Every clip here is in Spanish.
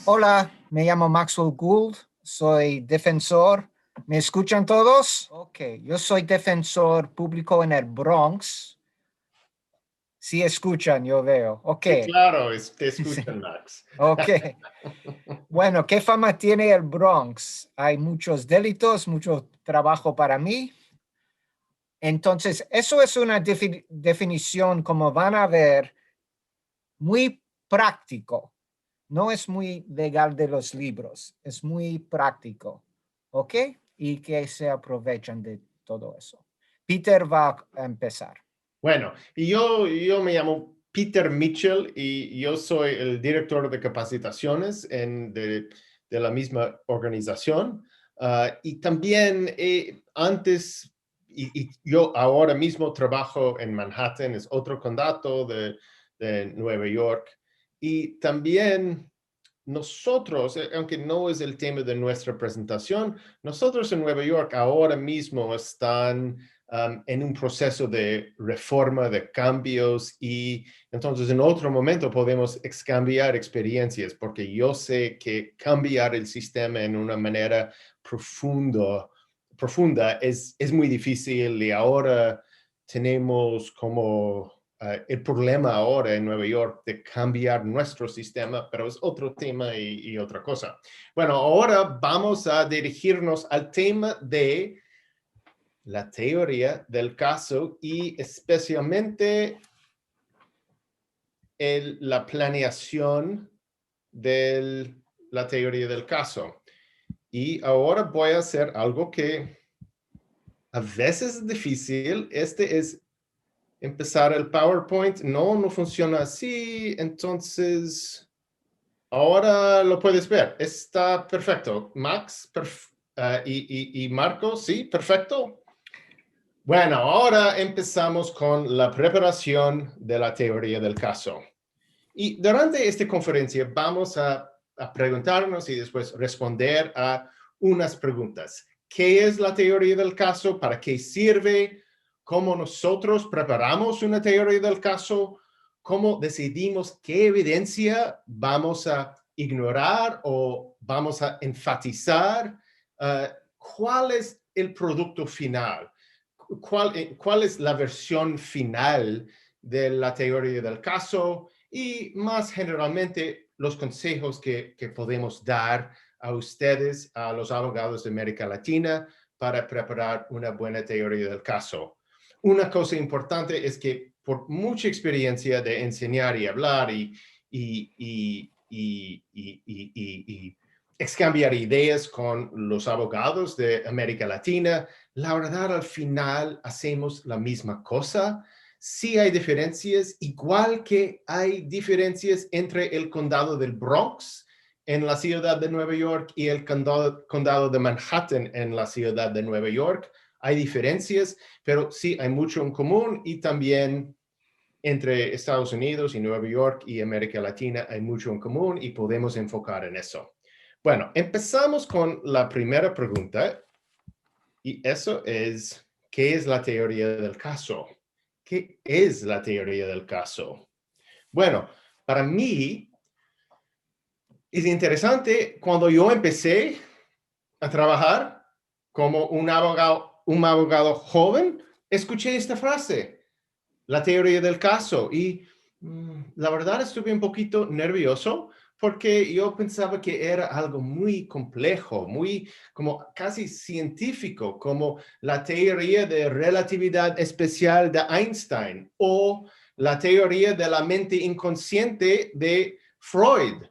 Hola, me llamo Maxwell Gould, soy defensor. ¿Me escuchan todos? Ok, yo soy defensor público en el Bronx. Sí escuchan, yo veo. Ok, Sí, claro, te sí, escuchan, Max. ok. Bueno, ¿qué fama tiene el Bronx? Hay muchos delitos, mucho trabajo para mí. Entonces, eso es una definición, como van a ver, muy práctico. No es muy legal de los libros, es muy práctico, ¿ok? Y que se aprovechan de todo eso. Peter va a empezar. Bueno, y yo me llamo Peter Mitchell y yo soy el director de capacitaciones de la misma organización. Y también antes, y yo ahora mismo trabajo en Manhattan, es otro condado de Nueva York. Y también nosotros, aunque no es el tema de nuestra presentación, nosotros en Nueva York ahora mismo están en un proceso de reforma, de cambios, y entonces en otro momento podemos excambiar experiencias, porque yo sé que cambiar el sistema en una manera profunda es muy difícil, y ahora tenemos como el problema ahora en Nueva York de cambiar nuestro sistema, pero es otro tema y otra cosa. Bueno, ahora vamos a dirigirnos al tema de la teoría del caso y especialmente la planeación de la teoría del caso. Y ahora voy a hacer algo que a veces es difícil. Este es empezar el PowerPoint. No funciona así. Entonces, ahora lo puedes ver. Está perfecto. Max y Marco, sí, perfecto. Bueno, ahora empezamos con la preparación de la teoría del caso. Y durante esta conferencia vamos a preguntarnos y después responder a unas preguntas. ¿Qué es la teoría del caso? ¿Para qué sirve? ¿Cómo nosotros preparamos una teoría del caso? ¿Cómo decidimos qué evidencia vamos a ignorar o vamos a enfatizar? ¿Cuál es el producto final? ¿Cuál es la versión final de la teoría del caso? Y más generalmente los consejos que podemos dar a ustedes, a los abogados de América Latina, para preparar una buena teoría del caso. Una cosa importante es que por mucha experiencia de enseñar y hablar y excambiar ideas con los abogados de América Latina, la verdad al final hacemos la misma cosa. Sí hay diferencias, igual que hay diferencias entre el condado del Bronx en la ciudad de Nueva York y el condado de Manhattan en la ciudad de Nueva York. Hay diferencias, pero sí hay mucho en común, y también entre Estados Unidos y Nueva York y América Latina hay mucho en común y podemos enfocar en eso. Bueno, empezamos con la primera pregunta, y eso es, ¿qué es la teoría del caso? ¿Qué es la teoría del caso? Bueno, para mí es interesante. Cuando yo empecé a trabajar como un abogado joven, escuché esta frase, la teoría del caso, y la verdad estuve un poquito nervioso porque yo pensaba que era algo muy complejo, muy como casi científico, como la teoría de relatividad especial de Einstein o la teoría de la mente inconsciente de Freud.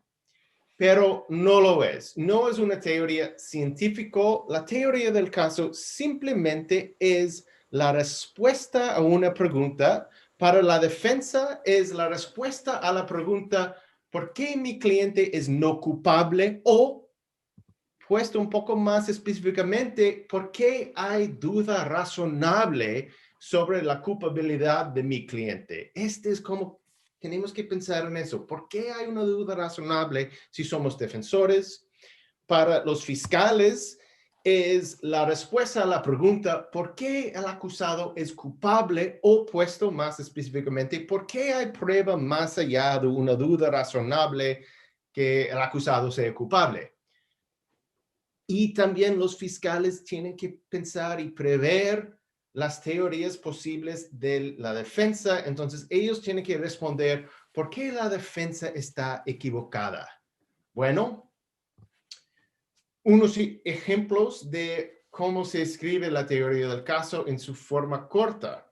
Pero no lo es. No es una teoría científica. La teoría del caso simplemente es la respuesta a una pregunta. Para la defensa es la respuesta a la pregunta, ¿por qué mi cliente es no culpable? O, puesto un poco más específicamente, ¿por qué hay duda razonable sobre la culpabilidad de mi cliente? Este es como tenemos que pensar en eso. ¿Por qué hay una duda razonable si somos defensores? Para los fiscales es la respuesta a la pregunta, ¿por qué el acusado es culpable? O, puesto más específicamente, ¿por qué hay prueba más allá de una duda razonable que el acusado sea culpable. Y también los fiscales tienen que pensar y prever las teorías posibles de la defensa. Entonces, ellos tienen que responder, ¿por qué la defensa está equivocada? Bueno, unos ejemplos de cómo se escribe la teoría del caso en su forma corta.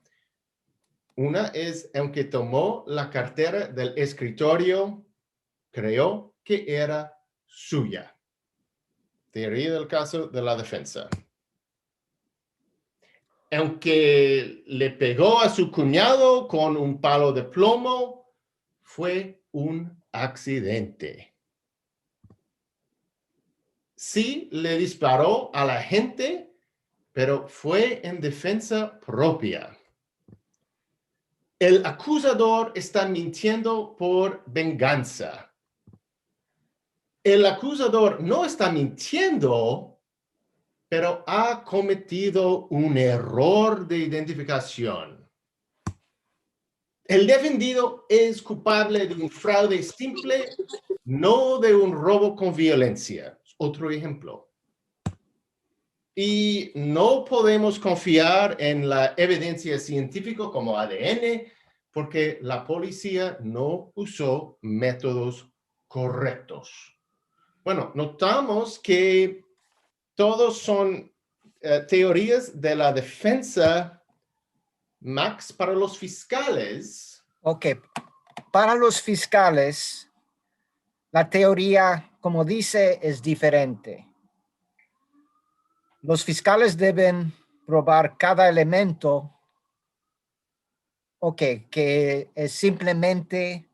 Una es, aunque tomó la cartera del escritorio, creyó que era suya. Teoría del caso de la defensa. Aunque le pegó a su cuñado con un palo de plomo, fue un accidente. Sí, le disparó a la gente, pero fue en defensa propia. El acusador está mintiendo por venganza. El acusador no está mintiendo, pero ha cometido un error de identificación. El defendido es culpable de un fraude simple, no de un robo con violencia. Otro ejemplo. Y no podemos confiar en la evidencia científica como ADN porque la policía no usó métodos correctos. Bueno, notamos que todos son teorías de la defensa, Max, para los fiscales. Ok, para los fiscales, la teoría, como dice, es diferente. Los fiscales deben probar cada elemento, que es simplemente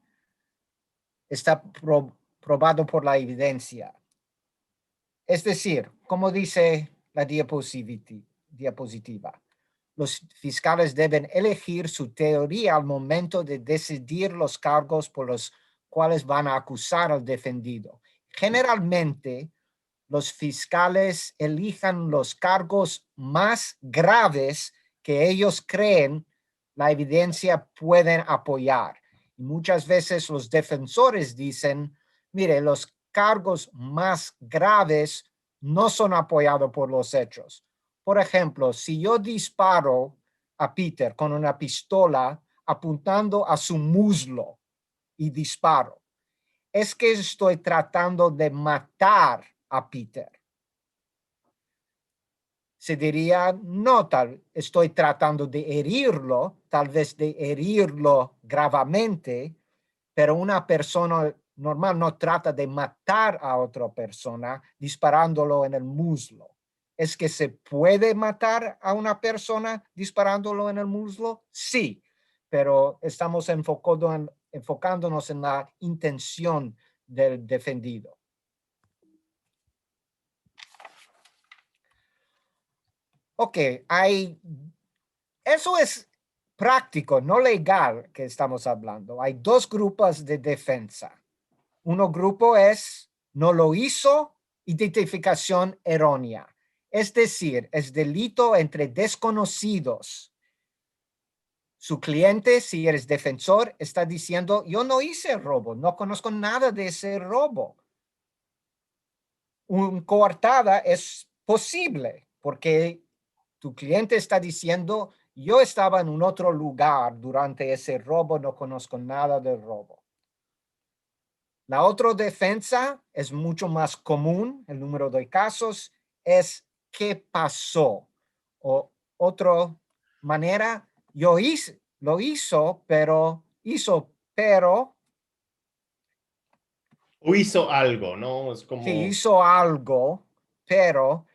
está probado por la evidencia. Es decir, como dice la diapositiva, los fiscales deben elegir su teoría al momento de decidir los cargos por los cuales van a acusar al defendido. Generalmente, los fiscales elijan los cargos más graves que ellos creen la evidencia pueden apoyar. Y muchas veces los defensores dicen, mire, los cargos más graves no son apoyados por los hechos. Por ejemplo, si yo disparo a Peter con una pistola apuntando a su muslo y disparo, es que estoy tratando de matar a Peter. Se diría, no, estoy tratando de herirlo, tal vez de herirlo gravemente, pero una persona normal no trata de matar a otra persona disparándolo en el muslo. ¿Es que se puede matar a una persona disparándolo en el muslo? Sí, pero estamos enfocándonos en la intención del defendido. Ok, eso es práctico, no legal que estamos hablando. Hay dos grupos de defensa. Uno grupo es no lo hizo, identificación errónea. Es decir, es delito entre desconocidos. Su cliente, si eres defensor, está diciendo, yo no hice el robo, no conozco nada de ese robo. Un coartada es posible porque tu cliente está diciendo, yo estaba en un otro lugar durante ese robo, no conozco nada del robo. La otra defensa es mucho más común, el número de casos, es qué pasó. O otra manera, lo hizo, pero O hizo algo, ¿no? Es sí, como... hizo algo, pero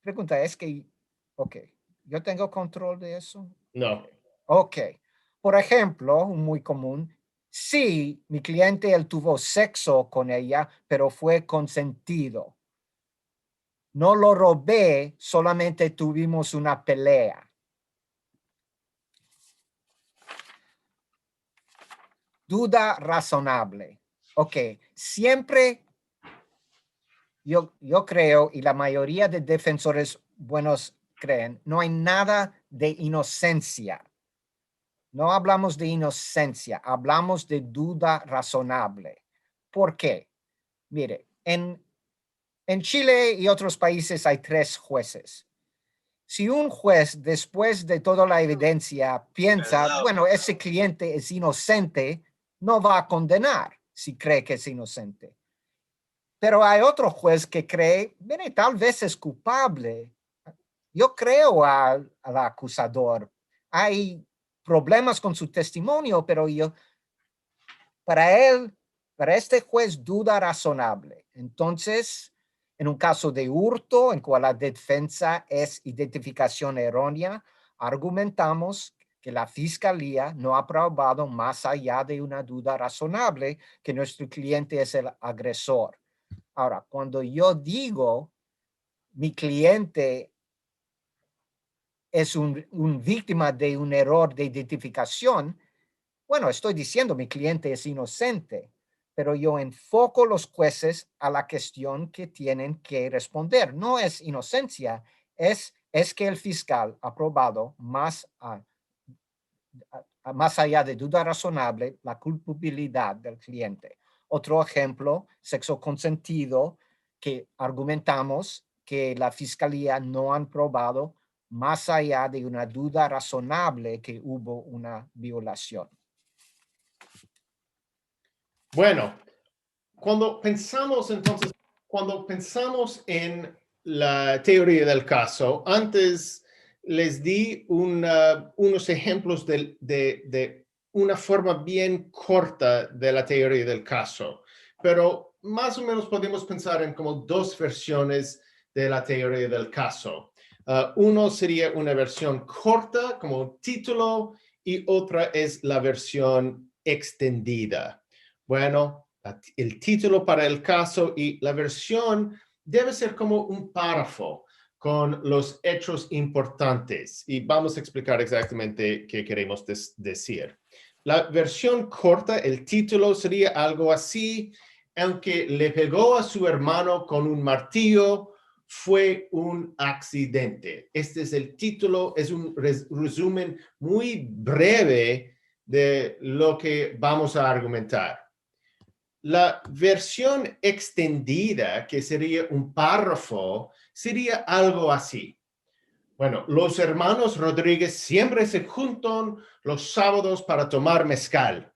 pregunta es que, ok, ¿yo tengo control de eso? No. Ok. Por ejemplo, muy común, sí, mi cliente, él tuvo sexo con ella, pero fue consentido. No lo robé, solamente tuvimos una pelea. Duda razonable. Ok, siempre yo creo, y la mayoría de defensores buenos creen, no hay nada de inocencia. No hablamos de inocencia, hablamos de duda razonable. ¿Por qué? Mire, en Chile y otros países hay 3 jueces. Si un juez, después de toda la evidencia, piensa, bueno, ese cliente es inocente, no va a condenar si cree que es inocente. Pero hay otro juez que cree, mire, tal vez es culpable. Yo creo al acusador. Hay problemas con su testimonio, pero para él, para este juez, duda razonable. Entonces, en un caso de hurto, en cual la defensa es identificación errónea, argumentamos que la fiscalía no ha probado más allá de una duda razonable que nuestro cliente es el agresor. Ahora, cuando yo digo mi cliente es un víctima de un error de identificación, bueno, estoy diciendo mi cliente es inocente, pero yo enfoco los jueces a la cuestión que tienen que responder. No es inocencia, es que el fiscal ha probado más allá de duda razonable la culpabilidad del cliente. Otro ejemplo, sexo consentido, que argumentamos que la fiscalía no han probado más allá de una duda razonable que hubo una violación. Bueno, cuando pensamos en la teoría del caso, antes les di unos ejemplos de una forma bien corta de la teoría del caso, pero más o menos podemos pensar en como 2 versiones de la teoría del caso. Uno sería una versión corta como título y otra es la versión extendida. Bueno, el título para el caso y la versión debe ser como un párrafo con los hechos importantes y vamos a explicar exactamente qué queremos decir. La versión corta, el título sería algo así: aunque le pegó a su hermano con un martillo, fue un accidente. Este es el título, es un resumen muy breve de lo que vamos a argumentar. La versión extendida, que sería un párrafo, sería algo así. Bueno, los hermanos Rodríguez siempre se juntan los sábados para tomar mezcal.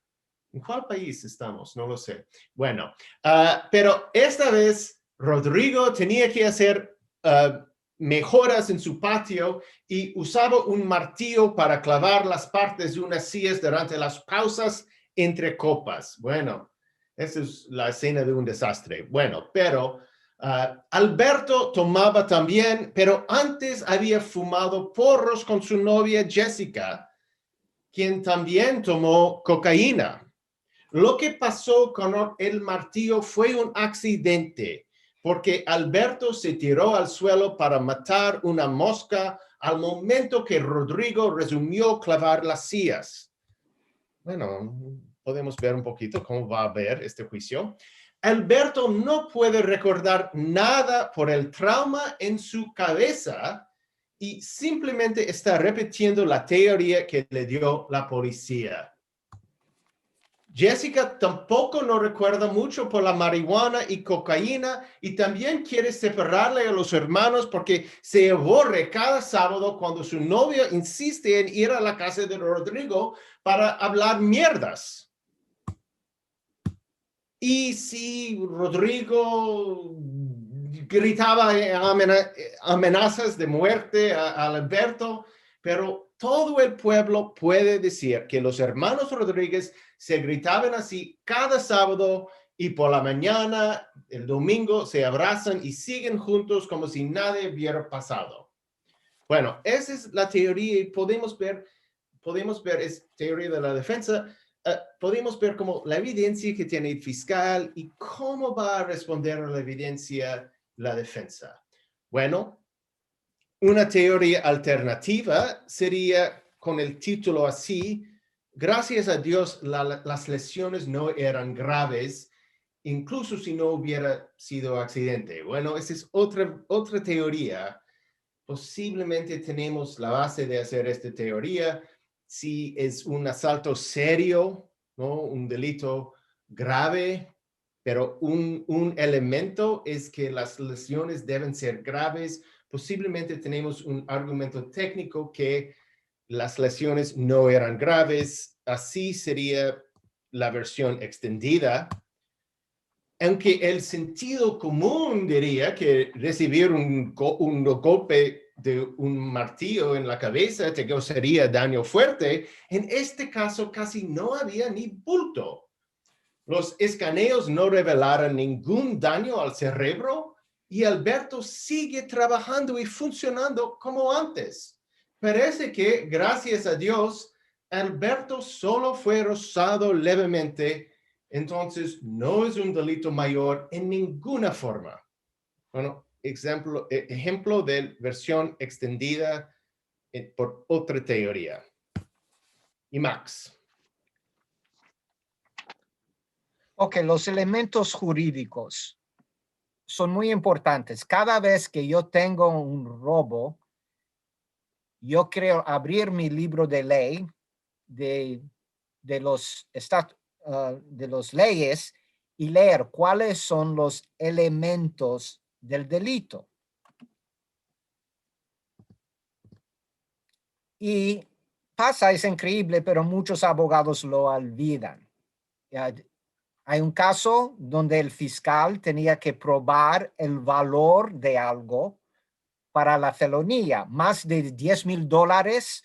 ¿En cuál país estamos? No lo sé. Bueno, pero esta vez Rodrigo tenía que hacer mejoras en su patio y usaba un martillo para clavar las partes de unas sillas durante las pausas entre copas. Bueno, esa es la escena de un desastre. Bueno, pero Alberto tomaba también, pero antes había fumado porros con su novia Jessica, quien también tomó cocaína. Lo que pasó con el martillo fue un accidente, porque Alberto se tiró al suelo para matar una mosca al momento que Rodrigo resumió clavar las sillas. Bueno, podemos ver un poquito cómo va a ver este juicio. Alberto no puede recordar nada por el trauma en su cabeza y simplemente está repitiendo la teoría que le dio la policía. Jessica tampoco no recuerda mucho por la marihuana y cocaína y también quiere separarle a los hermanos porque se aburre cada sábado cuando su novio insiste en ir a la casa de Rodrigo para hablar mierdas. Y si Rodrigo gritaba amenazas de muerte a Alberto, pero todo el pueblo puede decir que los hermanos Rodríguez se gritaban así cada sábado y por la mañana, el domingo, se abrazan y siguen juntos como si nada hubiera pasado. Bueno, esa es la teoría y podemos ver, es teoría de la defensa, podemos ver como la evidencia que tiene el fiscal y cómo va a responder a la evidencia la defensa. Bueno, una teoría alternativa sería con el título así: gracias a Dios las lesiones no eran graves, incluso si no hubiera sido accidente. Bueno, esa es otra teoría. Posiblemente tenemos la base de hacer esta teoría si es un asalto serio, ¿no? Un delito grave, pero un elemento es que las lesiones deben ser graves. Posiblemente tenemos un argumento técnico que las lesiones no eran graves. Así sería la versión extendida. Aunque el sentido común diría que recibir un golpe de un martillo en la cabeza te causaría daño fuerte, en este caso casi no había ni bulto. Los escaneos no revelaron ningún daño al cerebro y Alberto sigue trabajando y funcionando como antes. Parece que, gracias a Dios, Alberto solo fue rozado levemente, entonces no es un delito mayor en ninguna forma. Bueno, ejemplo de versión extendida por otra teoría. Y Max. Ok, los elementos jurídicos son muy importantes. Cada vez que yo tengo un robo, yo creo abrir mi libro de ley de los de los leyes y leer cuáles son los elementos del delito. Y pasa, es increíble, pero muchos abogados lo olvidan. Hay un caso donde el fiscal tenía que probar el valor de algo para la felonía, más de $10,000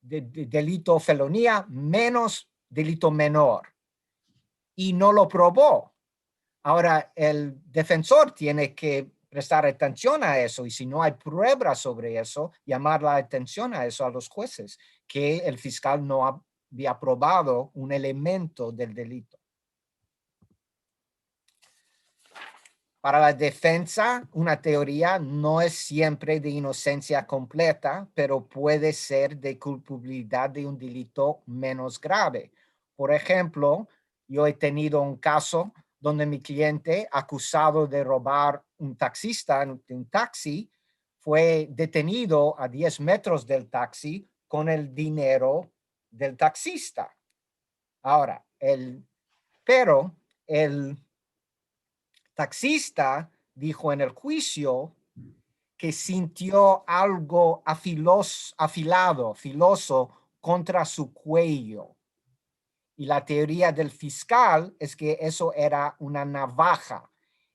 de delito felonía, menos delito menor. Y no lo probó. Ahora, el defensor tiene que prestar atención a eso y si no hay pruebas sobre eso, llamar la atención a eso a los jueces, que el fiscal no había probado un elemento del delito. Para la defensa, una teoría no es siempre de inocencia completa, pero puede ser de culpabilidad de un delito menos grave. Por ejemplo, yo he tenido un caso donde mi cliente, acusado de robar un taxista en un taxi, fue detenido a 10 metros del taxi con el dinero del taxista. Ahora, pero el taxista dijo en el juicio que sintió algo filoso contra su cuello. Y la teoría del fiscal es que eso era una navaja.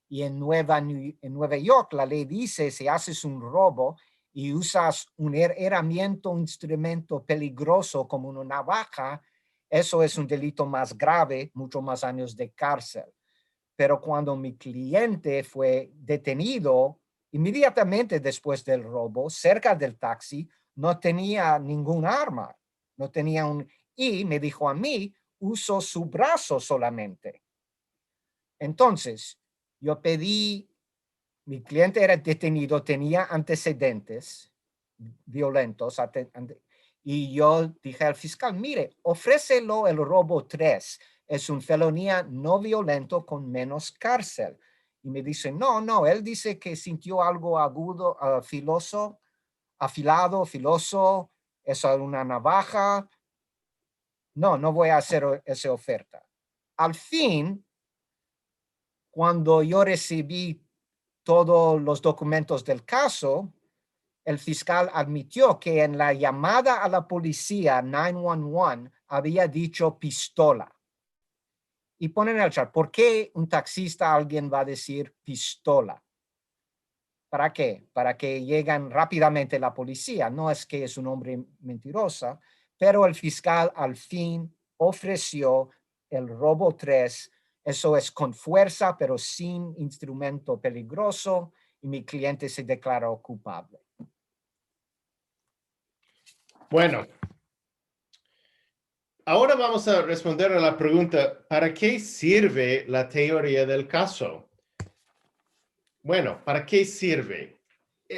Y en Nueva York la ley dice, si haces un robo y usas un herramienta, un instrumento peligroso como una navaja, eso es un delito más grave, mucho más años de cárcel. Pero cuando mi cliente fue detenido, inmediatamente después del robo, cerca del taxi, no tenía ningún arma, no tenía y me dijo a mí, usó su brazo solamente. Entonces, yo pedí, mi cliente era detenido, tenía antecedentes violentos, y yo dije al fiscal, mire, ofrécelo el robo 3, es una felonía no violento con menos cárcel. Y me dice, no, él dice que sintió algo agudo, filoso, filoso, es una navaja. No voy a hacer esa oferta. Al fin, cuando yo recibí todos los documentos del caso, el fiscal admitió que en la llamada a la policía 911 había dicho pistola. Y ponen el chat, ¿por qué un taxista alguien va a decir pistola? ¿Para qué? Para que lleguen rápidamente la policía. No es que es un hombre mentiroso, pero el fiscal al fin ofreció el robo 3. Eso es con fuerza, pero sin instrumento peligroso, y mi cliente se declaró culpable. Bueno, ahora vamos a responder a la pregunta, ¿para qué sirve la teoría del caso? Bueno, ¿para qué sirve?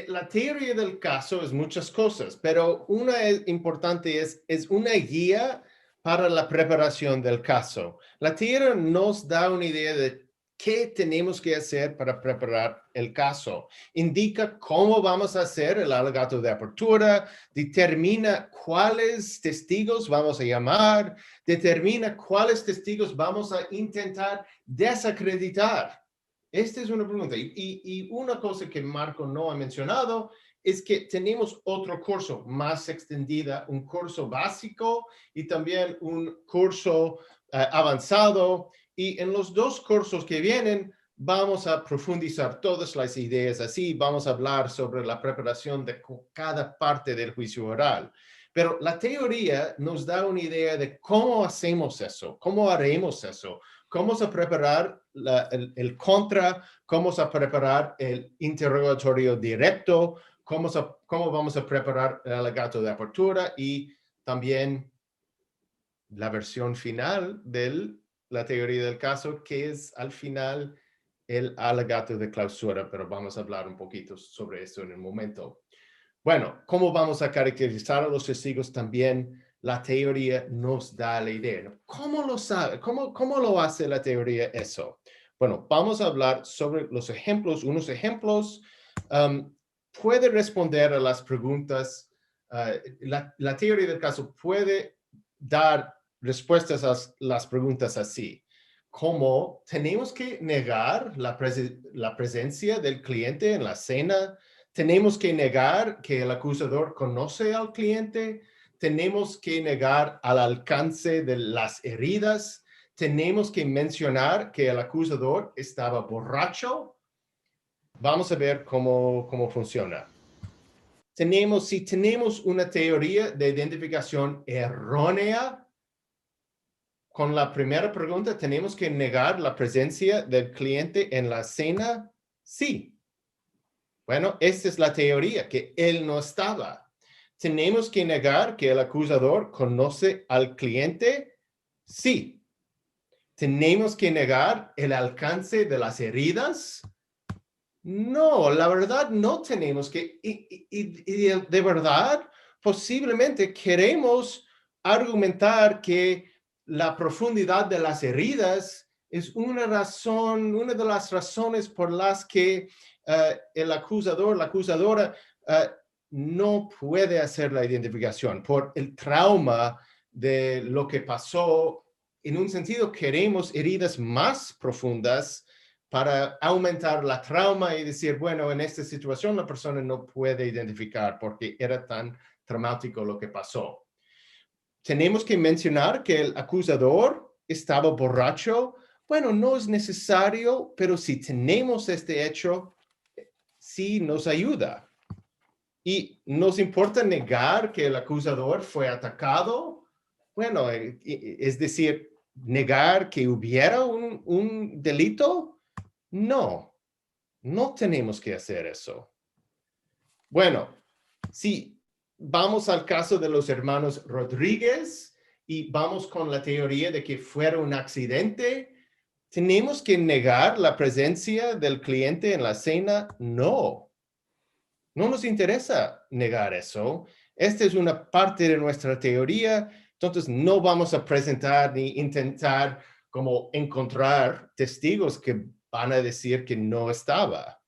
La teoría del caso es muchas cosas, pero una importante es una guía para la preparación del caso. La teoría nos da una idea de ¿Qué tenemos que hacer para preparar el caso? Indica cómo vamos a hacer el alegato de apertura, determina cuáles testigos vamos a llamar, determina cuáles testigos vamos a intentar desacreditar. Esta es una pregunta. Y una cosa que Marco no ha mencionado es que tenemos otro curso más extendida, un curso básico y también un curso avanzado. Y en los dos cursos que vienen, vamos a profundizar todas las ideas así, vamos a hablar sobre la preparación de cada parte del juicio oral. Pero la teoría nos da una idea de cómo hacemos eso, cómo haremos eso, cómo se preparar el contra, cómo se preparar el interrogatorio directo, cómo vamos a preparar el alegato de apertura y también la versión final de la teoría del caso, que es al final el alegato de clausura, pero vamos a hablar un poquito sobre eso en un momento. Bueno, ¿cómo vamos a caracterizar a los testigos? También la teoría nos da la idea. ¿Cómo lo sabe? ¿Cómo lo hace la teoría eso? Bueno, vamos a hablar sobre los ejemplos, unos ejemplos. Puede responder a las preguntas. La teoría del caso puede dar respuestas a las preguntas así. ¿Cómo tenemos que negar la presencia del cliente en la escena? Tenemos que negar que el acusador conoce al cliente. Tenemos que negar al alcance de las heridas. Tenemos que mencionar que el acusador estaba borracho. Vamos a ver cómo funciona. Si tenemos una teoría de identificación errónea, con la primera pregunta, ¿tenemos que negar la presencia del cliente en la escena? Sí. Bueno, esta es la teoría, que él no estaba. ¿Tenemos que negar que el acusador conoce al cliente? Sí. ¿Tenemos que negar el alcance de las heridas? No, la verdad no tenemos que. Y de verdad, posiblemente queremos argumentar que la profundidad de las heridas es una de las razones por las que el acusador, la acusadora, no puede hacer la identificación por el trauma de lo que pasó. En un sentido, queremos heridas más profundas para aumentar la trauma y decir, bueno, en esta situación la persona no puede identificar porque era tan traumático lo que pasó. Tenemos que mencionar que el acusador estaba borracho. Bueno, no es necesario, pero si tenemos este hecho, sí nos ayuda. Y nos importa negar que el acusador fue atacado. Bueno, es decir, negar que hubiera un delito. No tenemos que hacer eso. Bueno, si vamos al caso de los hermanos Rodríguez y vamos con la teoría de que fuera un accidente, ¿tenemos que negar la presencia del cliente en la escena? No nos interesa negar eso. Esta es una parte de nuestra teoría, entonces no vamos a presentar ni intentar como encontrar testigos que van a decir que no estaba.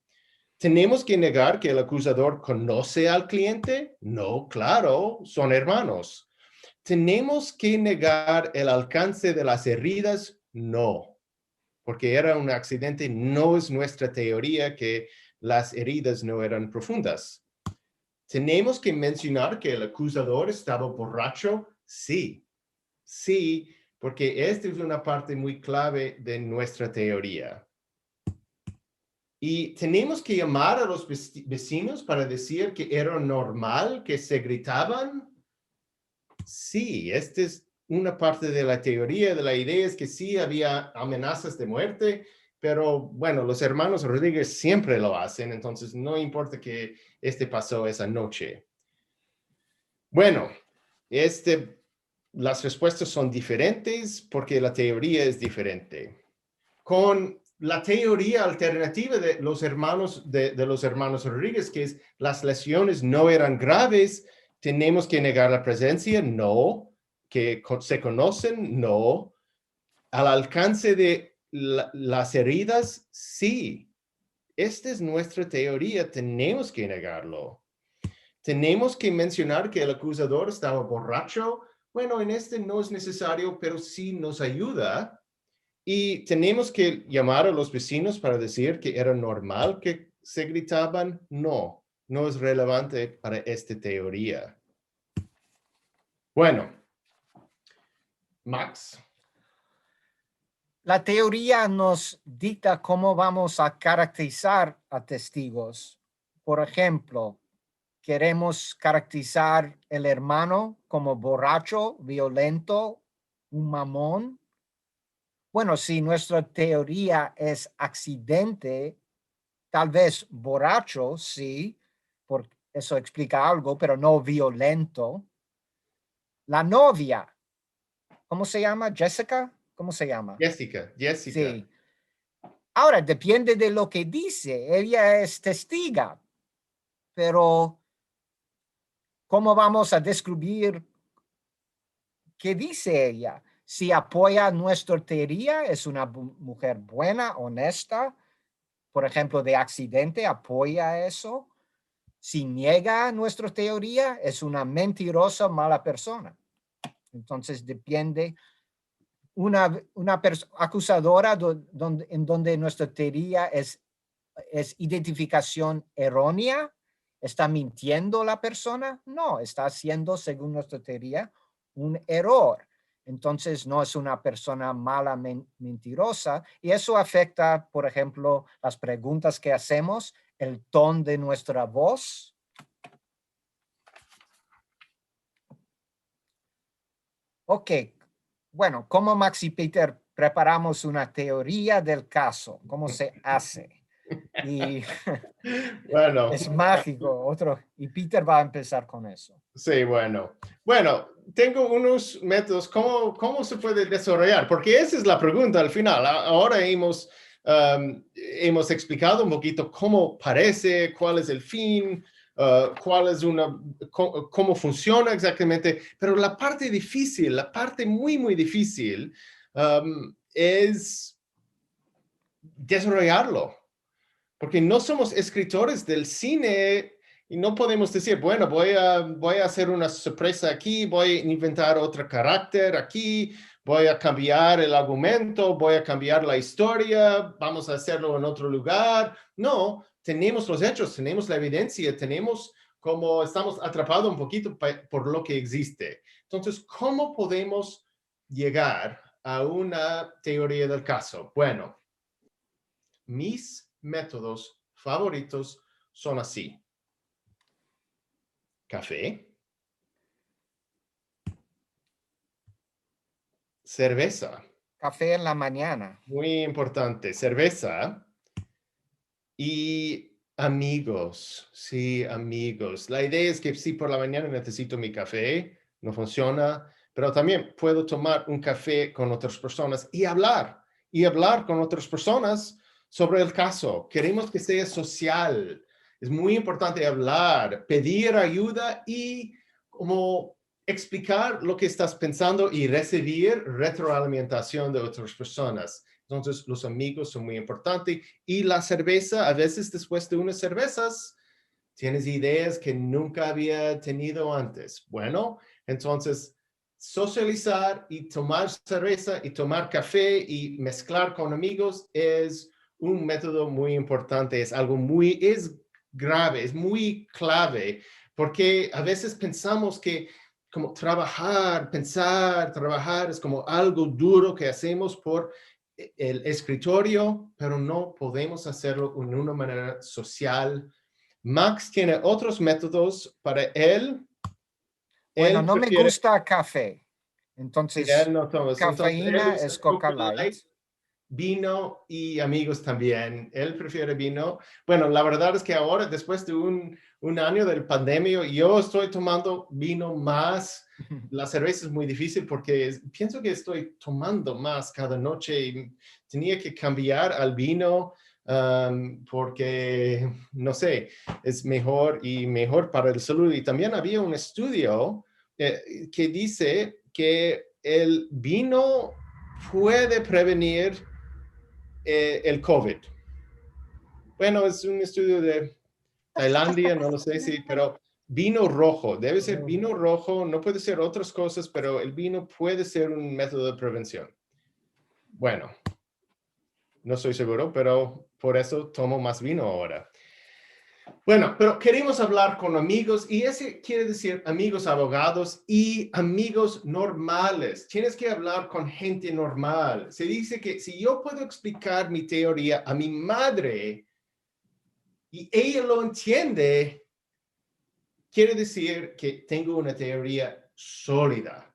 ¿Tenemos que negar que el acusador conoce al cliente? No, claro, son hermanos. ¿Tenemos que negar el alcance de las heridas? No, porque era un accidente, no es nuestra teoría que las heridas no eran profundas. ¿Tenemos que mencionar que el acusador estaba borracho? Sí, porque esta es una parte muy clave de nuestra teoría. Y tenemos que llamar a los vecinos para decir que era normal que se gritaban. Sí, esta es una parte de la teoría, de la idea es que sí había amenazas de muerte, pero bueno, los hermanos Rodríguez siempre lo hacen, entonces no importa que pasó esa noche. Bueno, las respuestas son diferentes porque la teoría es diferente. Con la teoría alternativa de los hermanos Rodríguez, que es las lesiones no eran graves, tenemos que negar la presencia, no, que se conocen, no, al alcance de las heridas, sí. Esta es nuestra teoría, tenemos que negarlo. Tenemos que mencionar que el acusador estaba borracho. Bueno, en este no es necesario, pero sí nos ayuda. Y tenemos que llamar a los vecinos para decir que era normal que se gritaban. No, no es relevante para esta teoría. Bueno, Max. La teoría nos dicta cómo vamos a caracterizar a testigos. Por ejemplo, queremos caracterizar el hermano como borracho, violento, un mamón. Bueno, si nuestra teoría es accidente, tal vez borracho, sí, porque eso explica algo, pero no violento. La novia, ¿cómo se llama? Jessica, ¿cómo se llama? Jessica. Sí. Ahora, depende de lo que dice. Ella es testiga, pero ¿cómo vamos a descubrir qué dice ella? Si apoya nuestra teoría, es una mujer buena, honesta, por ejemplo, de accidente, apoya eso. Si niega nuestra teoría, es una mentirosa, mala persona. Entonces depende. Una acusadora en donde nuestra teoría es identificación errónea. ¿Está mintiendo la persona? No, está haciendo, según nuestra teoría, un error. Entonces no es una persona mala, mentirosa. Y eso afecta, por ejemplo, las preguntas que hacemos, el tono de nuestra voz. Ok, bueno, como Max y Peter preparamos una teoría del caso, cómo se hace. Y Bueno, es mágico, y Peter va a empezar con eso. sí, bueno. Bueno, tengo unos métodos, ¿cómo se puede desarrollar? Porque esa es la pregunta al final. Ahora hemos explicado un poquito cómo parece, cuál es el fin, cómo funciona exactamente, pero la parte difícil, la parte muy, muy difícil es desarrollarlo. Porque no somos escritores del cine y no podemos decir, bueno, voy a hacer una sorpresa aquí, voy a inventar otro carácter aquí, voy a cambiar el argumento, voy a cambiar la historia, vamos a hacerlo en otro lugar. No, tenemos los hechos, tenemos la evidencia, tenemos como estamos atrapados un poquito por lo que existe. Entonces, ¿cómo podemos llegar a una teoría del caso? Bueno, mis métodos favoritos son así. Café, cerveza, Café en la mañana. muy importante, cerveza y amigos, sí, amigos. La idea es que sí, por la mañana necesito mi café, no funciona, pero también puedo tomar un café con otras personas y hablar con otras personas sobre el caso. Queremos que sea social. Es muy importante hablar, pedir ayuda y como explicar lo que estás pensando y recibir retroalimentación de otras personas. Entonces, los amigos son muy importantes y la cerveza, a veces después de unas cervezas, tienes ideas que nunca había tenido antes. Bueno, entonces, socializar y tomar cerveza y tomar café y mezclar con amigos es un método muy importante, es algo es grave, es muy clave, porque a veces pensamos que como trabajar es como algo duro que hacemos por el escritorio, pero no podemos hacerlo en una manera social. Max tiene otros métodos para él. Bueno, Él no me prefiere, gusta café. y Entonces, él no toma. Entonces, él cafeína usa es Coca Coca Light. Light, vino y amigos también. Él prefiere vino. Bueno, la verdad es que ahora, después de un año de pandemia, yo estoy tomando vino más. La cerveza es muy difícil porque pienso que estoy tomando más cada noche y tenía que cambiar al vino porque, no sé, es mejor y mejor para la salud. Y también había un estudio que dice que el vino puede prevenir el COVID. Bueno, es un estudio de Tailandia, no lo sé si, pero vino rojo, debe ser vino rojo, no puede ser otras cosas, pero el vino puede ser un método de prevención. Bueno, no estoy seguro, pero por eso tomo más vino ahora. Bueno, pero queremos hablar con amigos y ese quiere decir amigos abogados y amigos normales. Tienes que hablar con gente normal. Se dice que si yo puedo explicar mi teoría a mi madre y ella lo entiende, quiere decir que tengo una teoría sólida.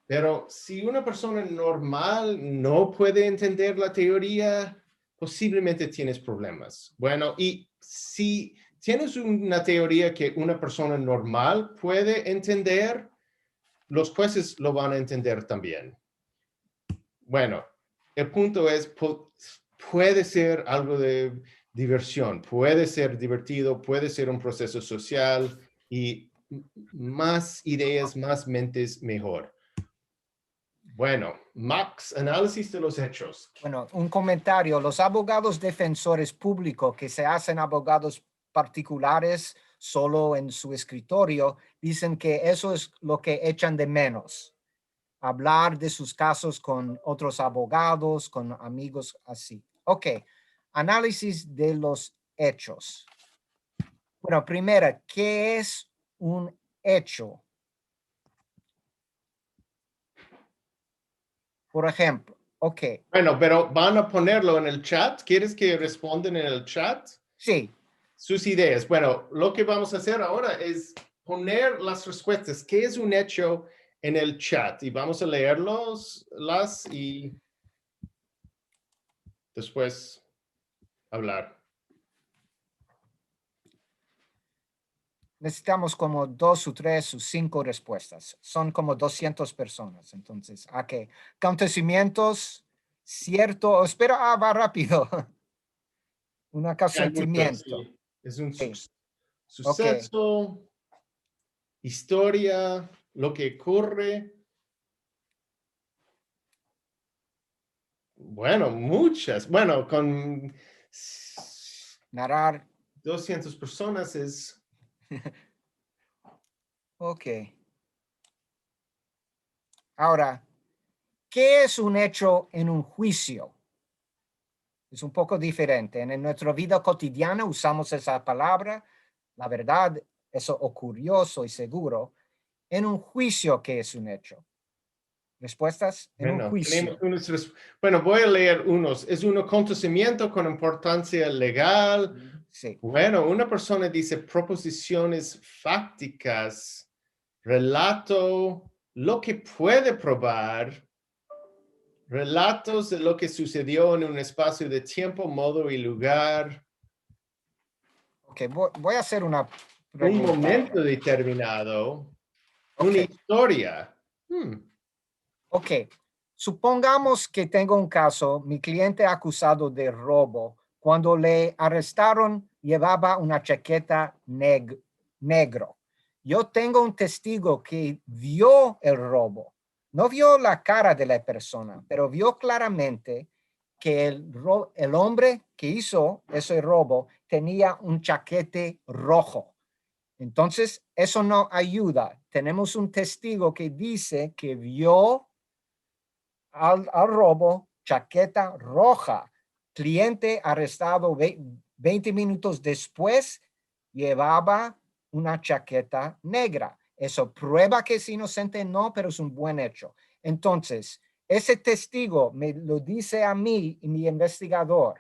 Pero si una persona normal no puede entender la teoría, posiblemente tienes problemas. Bueno, y si tienes una teoría que una persona normal puede entender, los jueces lo van a entender también. Bueno, el punto es, puede ser algo de diversión, puede ser divertido, puede ser un proceso social y más ideas, más mentes, mejor. Bueno, Max, análisis de los hechos. Bueno, un comentario. Los abogados defensores públicos que se hacen abogados particulares solo en su escritorio, dicen que eso es lo que echan de menos. Hablar de sus casos con otros abogados, con amigos así. Ok, análisis de los hechos. Bueno, primera, ¿qué es un hecho? Por ejemplo, ok, Bueno, pero van a ponerlo en el chat. ¿Quieres que respondan en el chat? sí, Sus ideas. Bueno, lo que vamos a hacer ahora es poner las respuestas. ¿Qué es un hecho en el chat? Y vamos a leerlos y después hablar. necesitamos como 2 o 3 o 5 respuestas. Son como 200 personas. Entonces, ¿qué? Acontecimientos, cierto, espera, va rápido. Un Hay muchos, acontecimiento. sí. Es un Sí, ok. suceso, historia, lo que ocurre. Bueno, muchas. Bueno, con Narrar. 200 personas es... Ok. Ahora, ¿qué es un hecho en un juicio? Es un poco diferente. En nuestra vida cotidiana usamos esa palabra. La verdad, eso ocurrió, soy seguro. En un juicio, ¿qué es un hecho? Respuestas en un Bueno, juicio. bueno, voy a leer unos. Es un acontecimiento con importancia legal. Sí. Bueno, una persona dice proposiciones fácticas, relato, lo que puede probar, relatos de lo que sucedió en un espacio de tiempo, modo y lugar, Ok, voy a hacer una un pregunta momento ahora. determinado, una Ok, historia. ok. Supongamos que tengo un caso, mi cliente acusado de robo. Cuando le arrestaron, llevaba una chaqueta negro. Yo tengo un testigo que vio el robo. No vio la cara de la persona, pero vio claramente que el hombre que hizo ese robo tenía un chaquete rojo. Entonces, eso no ayuda. Tenemos un testigo que dice que vio al robo, chaqueta roja. Cliente arrestado 20 minutos después, llevaba una chaqueta negra. Eso prueba que es inocente, no, pero es un buen hecho. Entonces, ese testigo me lo dice a mí y mi investigador.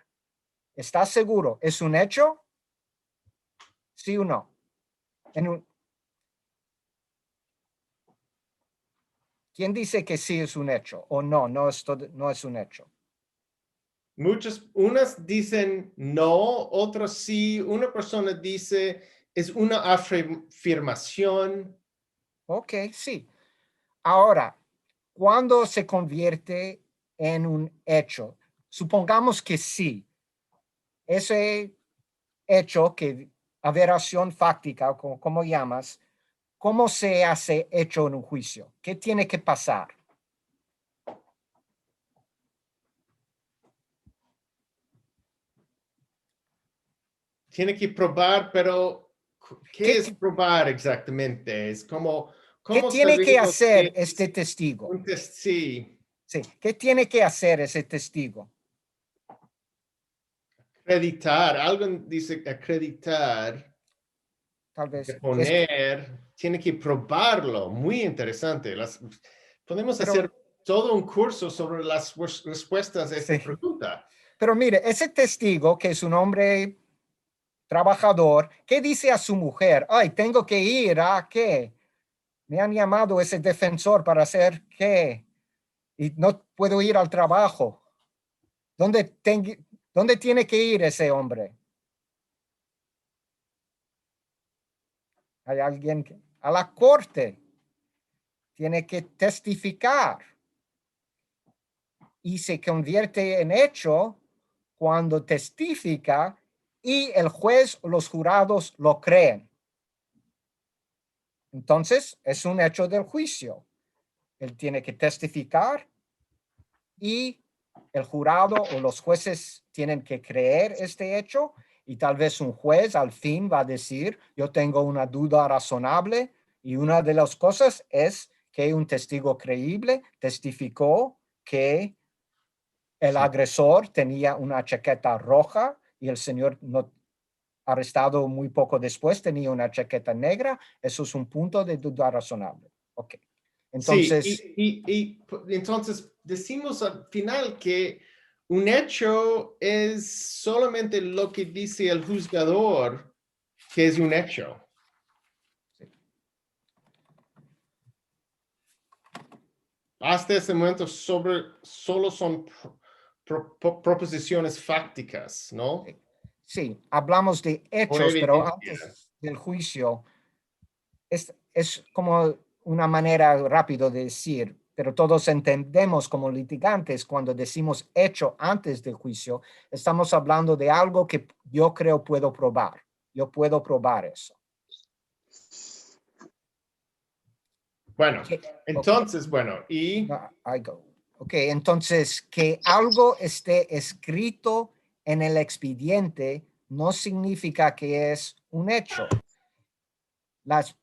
¿Está seguro? ¿Es un hecho? ¿Sí o no? ¿Quién dice que sí es un hecho o no, no es un hecho? Unas dicen no, otras sí. Una persona dice es una afirmación. Ok, sí. Ahora, ¿cuándo se convierte en un hecho? Supongamos que sí. Ese hecho, que averación fáctica, como llamas, ¿cómo se hace hecho en un juicio? ¿Qué tiene que pasar? tiene que probar, pero ¿qué ¿Qué, es probar exactamente? Es como, qué ¿cómo tiene que sabemos hacer que este es testigo? un test? Sí, Sí, ¿qué tiene que hacer ese testigo? acreditar, algo dice acreditar, Tal de vez, poner, tiene que probarlo. Muy interesante. Podemos pero hacer todo un curso sobre las respuestas a esta sí. pregunta. Pero mire, ese testigo que es un hombre trabajador, ¿qué dice a su mujer? Ay, tengo que ir a qué. Me han llamado ese defensor para hacer qué y no puedo ir al trabajo. ¿Dónde, dónde tiene que ir ese hombre? Hay alguien a la corte. Tiene que testificar y se convierte en hecho cuando testifica y el juez o los jurados lo creen. Entonces, es un hecho del juicio. Él tiene que testificar y el jurado o los jueces tienen que creer este hecho y tal vez un juez al fin va a decir, yo tengo una duda razonable y una de las cosas es que un testigo creíble testificó que el Sí. agresor tenía una chaqueta roja y el señor no, arrestado muy poco después tenía una chaqueta negra. Eso es un punto de duda razonable. Ok. Sí, Entonces, entonces decimos al final que un hecho es solamente lo que dice el juzgador que es un hecho. Hasta ese momento solo son proposiciones fácticas, ¿no? sí, hablamos de Por hechos, pero evidencia. antes del juicio es como una manera rápido de decir, pero todos entendemos como litigantes cuando decimos hecho antes del juicio, estamos hablando de algo que yo creo puedo probar. Yo puedo probar eso. Bueno, Ok, entonces, bueno, y I go. Ok, entonces que algo esté escrito en el expediente no significa que es un hecho. Las,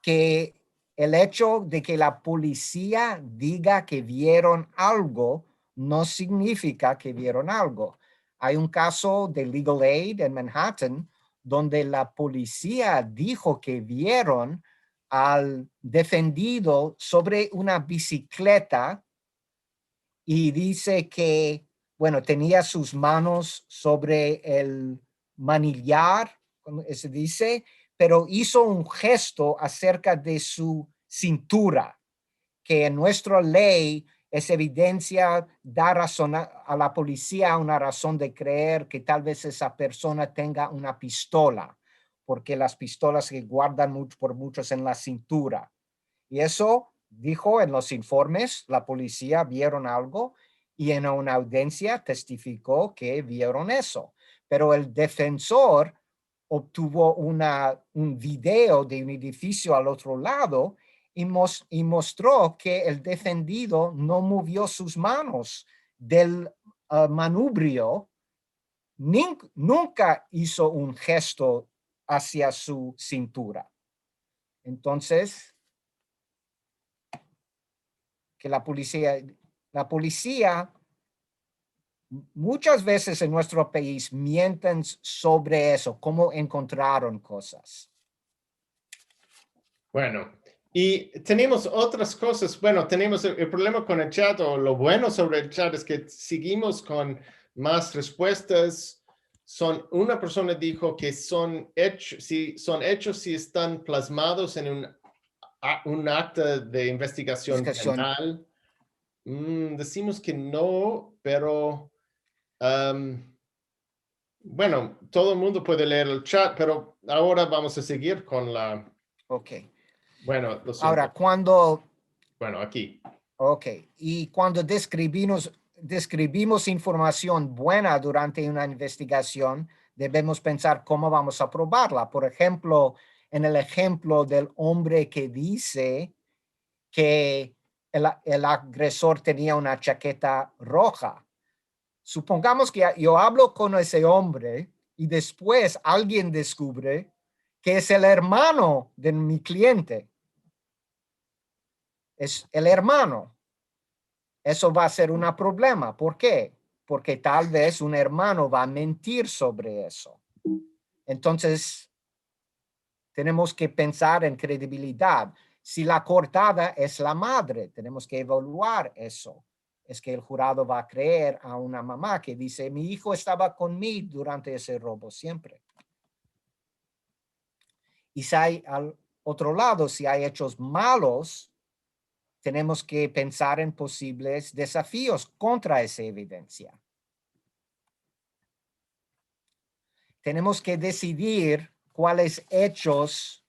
que el hecho de que la policía diga que vieron algo no significa que vieron algo. Hay un caso de Legal Aid en Manhattan donde la policía dijo que vieron al defendido sobre una bicicleta y dice que, bueno, tenía sus manos sobre el manillar, como se dice, pero hizo un gesto acerca de su cintura, que en nuestra ley es evidencia, da razón a la policía una razón de creer que tal vez esa persona tenga una pistola, porque las pistolas se guardan mucho, por muchos en la cintura. Y eso dijo en los informes, la policía vieron algo y en una audiencia testificó que vieron eso. Pero el defensor obtuvo un video de un edificio al otro lado y mostró que el defendido no movió sus manos del manubrio, nunca hizo un gesto hacia su cintura. Entonces, que la policía muchas veces en nuestro país mienten sobre eso, cómo encontraron cosas. bueno, y tenemos otras cosas. Bueno, tenemos el problema con el chat, o lo bueno sobre el chat es que seguimos con más respuestas. Una persona dijo que son hechos, si están plasmados en un acta de investigación Discusión. penal. Decimos que no, pero bueno, todo el mundo puede leer el chat, pero ahora vamos a seguir con Ok. bueno, lo siento. Ahora, cuando, Bueno, aquí. ok, y cuando describimos información buena durante una investigación, debemos pensar cómo vamos a probarla. Por ejemplo, en el ejemplo del hombre que dice que el agresor tenía una chaqueta roja. Supongamos que yo hablo con ese hombre y después alguien descubre que es el hermano de mi cliente. Es el hermano. Eso va a ser un problema. ¿Por qué? Porque tal vez un hermano va a mentir sobre eso. Entonces, tenemos que pensar en credibilidad. Si la cortada es la madre, tenemos que evaluar eso. Es que el jurado va a creer a una mamá que dice, mi hijo estaba conmigo durante ese robo siempre. Y si hay al otro lado, si hay hechos malos, tenemos que pensar en posibles desafíos contra esa evidencia. Tenemos que decidir cuáles hechos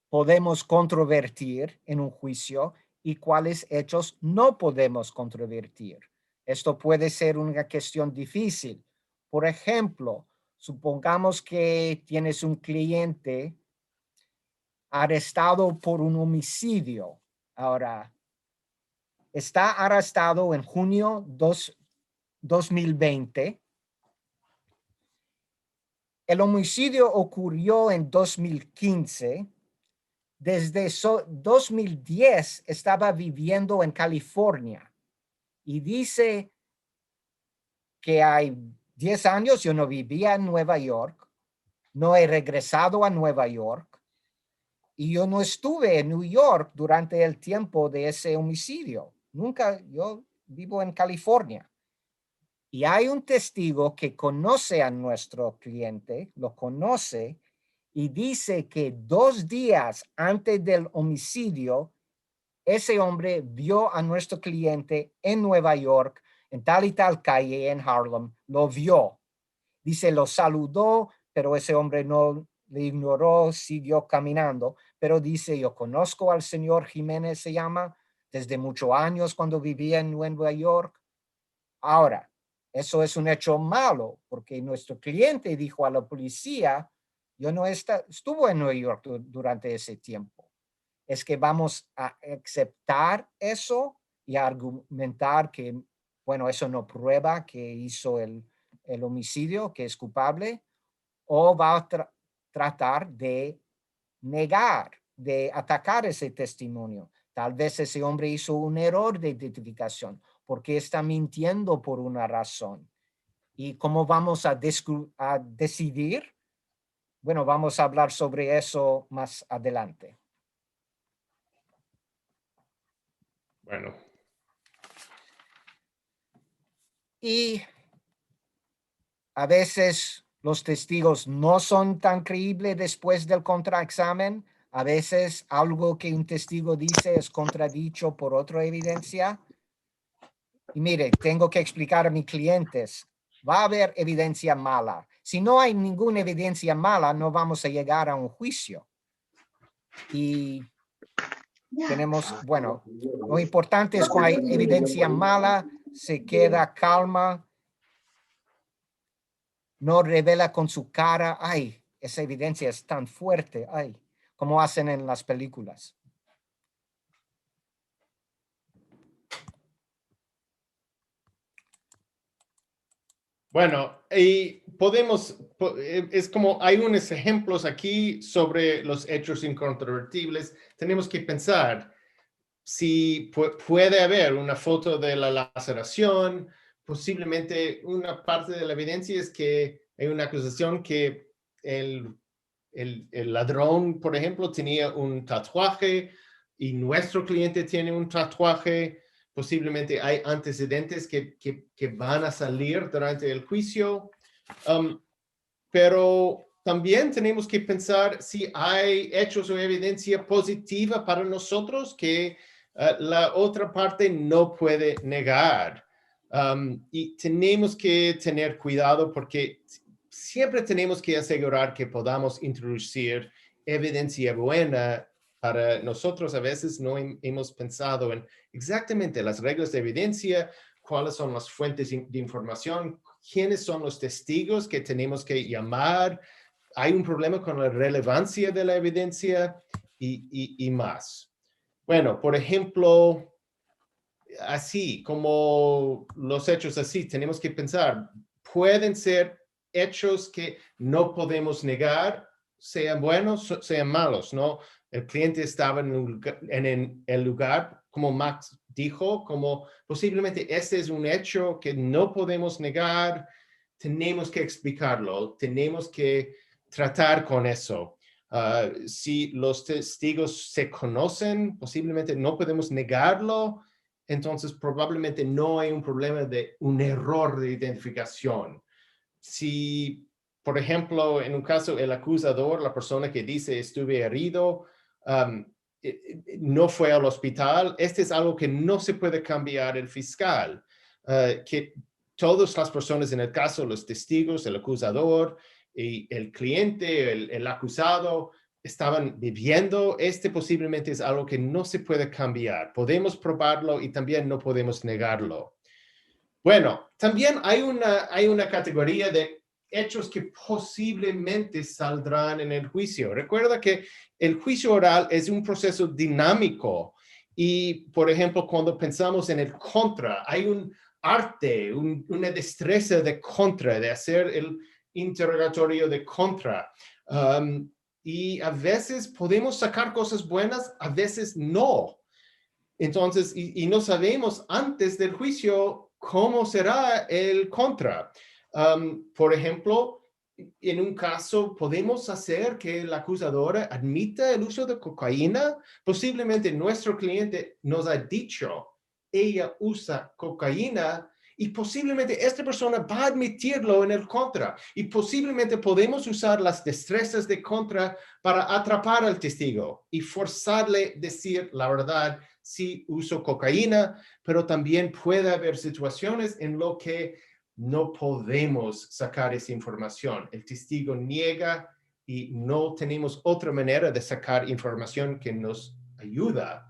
podemos controvertir en un juicio y cuáles hechos no podemos controvertir. Esto puede ser una cuestión difícil. Por ejemplo, supongamos que tienes un cliente arrestado por un homicidio. Ahora, está arrestado en junio 2020. El homicidio ocurrió en 2015. Desde 2010 estaba viviendo en California y dice que hay 10 años yo no vivía en Nueva York, no he regresado a Nueva York y yo no estuve en New York durante el tiempo de ese homicidio. Nunca, yo vivo en California. Y hay un testigo que conoce a nuestro cliente, lo conoce, y dice que 2 días antes del homicidio, ese hombre vio a nuestro cliente en Nueva York, en tal y tal calle en Harlem, lo vio. Dice, lo saludó, pero ese hombre no le ignoró, siguió caminando, pero dice, yo conozco al señor Jiménez, se llama, desde muchos años cuando vivía en Nueva York. Ahora, eso es un hecho malo, porque nuestro cliente dijo a la policía, yo no estuvo en Nueva York durante ese tiempo. Es que vamos a aceptar eso y a argumentar que, bueno, eso no prueba que hizo el homicidio, que es culpable, o va a tratar de negar, de atacar ese testimonio. Tal vez ese hombre hizo un error de identificación porque está mintiendo por una razón. ¿Y cómo vamos a decidir? Bueno, vamos a hablar sobre eso más adelante. Bueno. Y a veces los testigos no son tan creíbles después del contraexamen. A veces algo que un testigo dice es contradicho por otra evidencia. Y mire, tengo que explicar a mis clientes, va a haber evidencia mala. Si no hay ninguna evidencia mala, no vamos a llegar a un juicio. Y tenemos, bueno, lo importante es cuando hay evidencia mala, se queda calma, no revela con su cara, ay, esa evidencia es tan fuerte, ay, como hacen en las películas. Bueno, y es como hay unos ejemplos aquí sobre los hechos incontrovertibles. Tenemos que pensar si puede haber una foto de la laceración, posiblemente una parte de la evidencia es que hay una acusación que el ladrón, por ejemplo, tenía un tatuaje y nuestro cliente tiene un tatuaje. Posiblemente hay antecedentes que van a salir durante el juicio, pero también tenemos que pensar si hay hechos o evidencia positiva para nosotros que la otra parte no puede negar. Y tenemos que tener cuidado porque siempre tenemos que asegurar que podamos introducir evidencia buena. Para nosotros a veces no hemos pensado en exactamente las reglas de evidencia, cuáles son las fuentes de información, quiénes son los testigos que tenemos que llamar. Hay un problema con la relevancia de la evidencia y más. Bueno, por ejemplo, así como los hechos así, tenemos que pensar, pueden ser hechos que no podemos negar, sean buenos, sean malos, ¿no? El cliente estaba en el lugar, como Max dijo, como posiblemente este es un hecho que no podemos negar, tenemos que explicarlo, tenemos que tratar con eso. Si los testigos se conocen, posiblemente no podemos negarlo, entonces probablemente no hay un problema de un error de identificación. Si, por ejemplo, en un caso, el acusador, la persona que dice estuve herido, no fue al hospital, este es algo que no se puede cambiar el fiscal. Que todas las personas en el caso, los testigos, el acusador y el cliente, el acusado, estaban viviendo, posiblemente es algo que no se puede cambiar. Podemos probarlo y también no podemos negarlo. Bueno, también hay una categoría de hechos que posiblemente saldrán en el juicio. Recuerda que el juicio oral es un proceso dinámico y, por ejemplo, cuando pensamos en el contra, hay un arte, una destreza de contra, de hacer el interrogatorio de contra. Y a veces podemos sacar cosas buenas, a veces no. Entonces, y no sabemos antes del juicio cómo será el contra. Por ejemplo, en un caso, podemos hacer que la acusadora admita el uso de cocaína. Posiblemente nuestro cliente nos ha dicho, ella usa cocaína y posiblemente esta persona va a admitirlo en el contra. Y posiblemente podemos usar las destrezas de contra para atrapar al testigo y forzarle a decir la verdad. Sí uso cocaína, pero también puede haber situaciones en lo que no podemos sacar esa información. El testigo niega y no tenemos otra manera de sacar información que nos ayuda.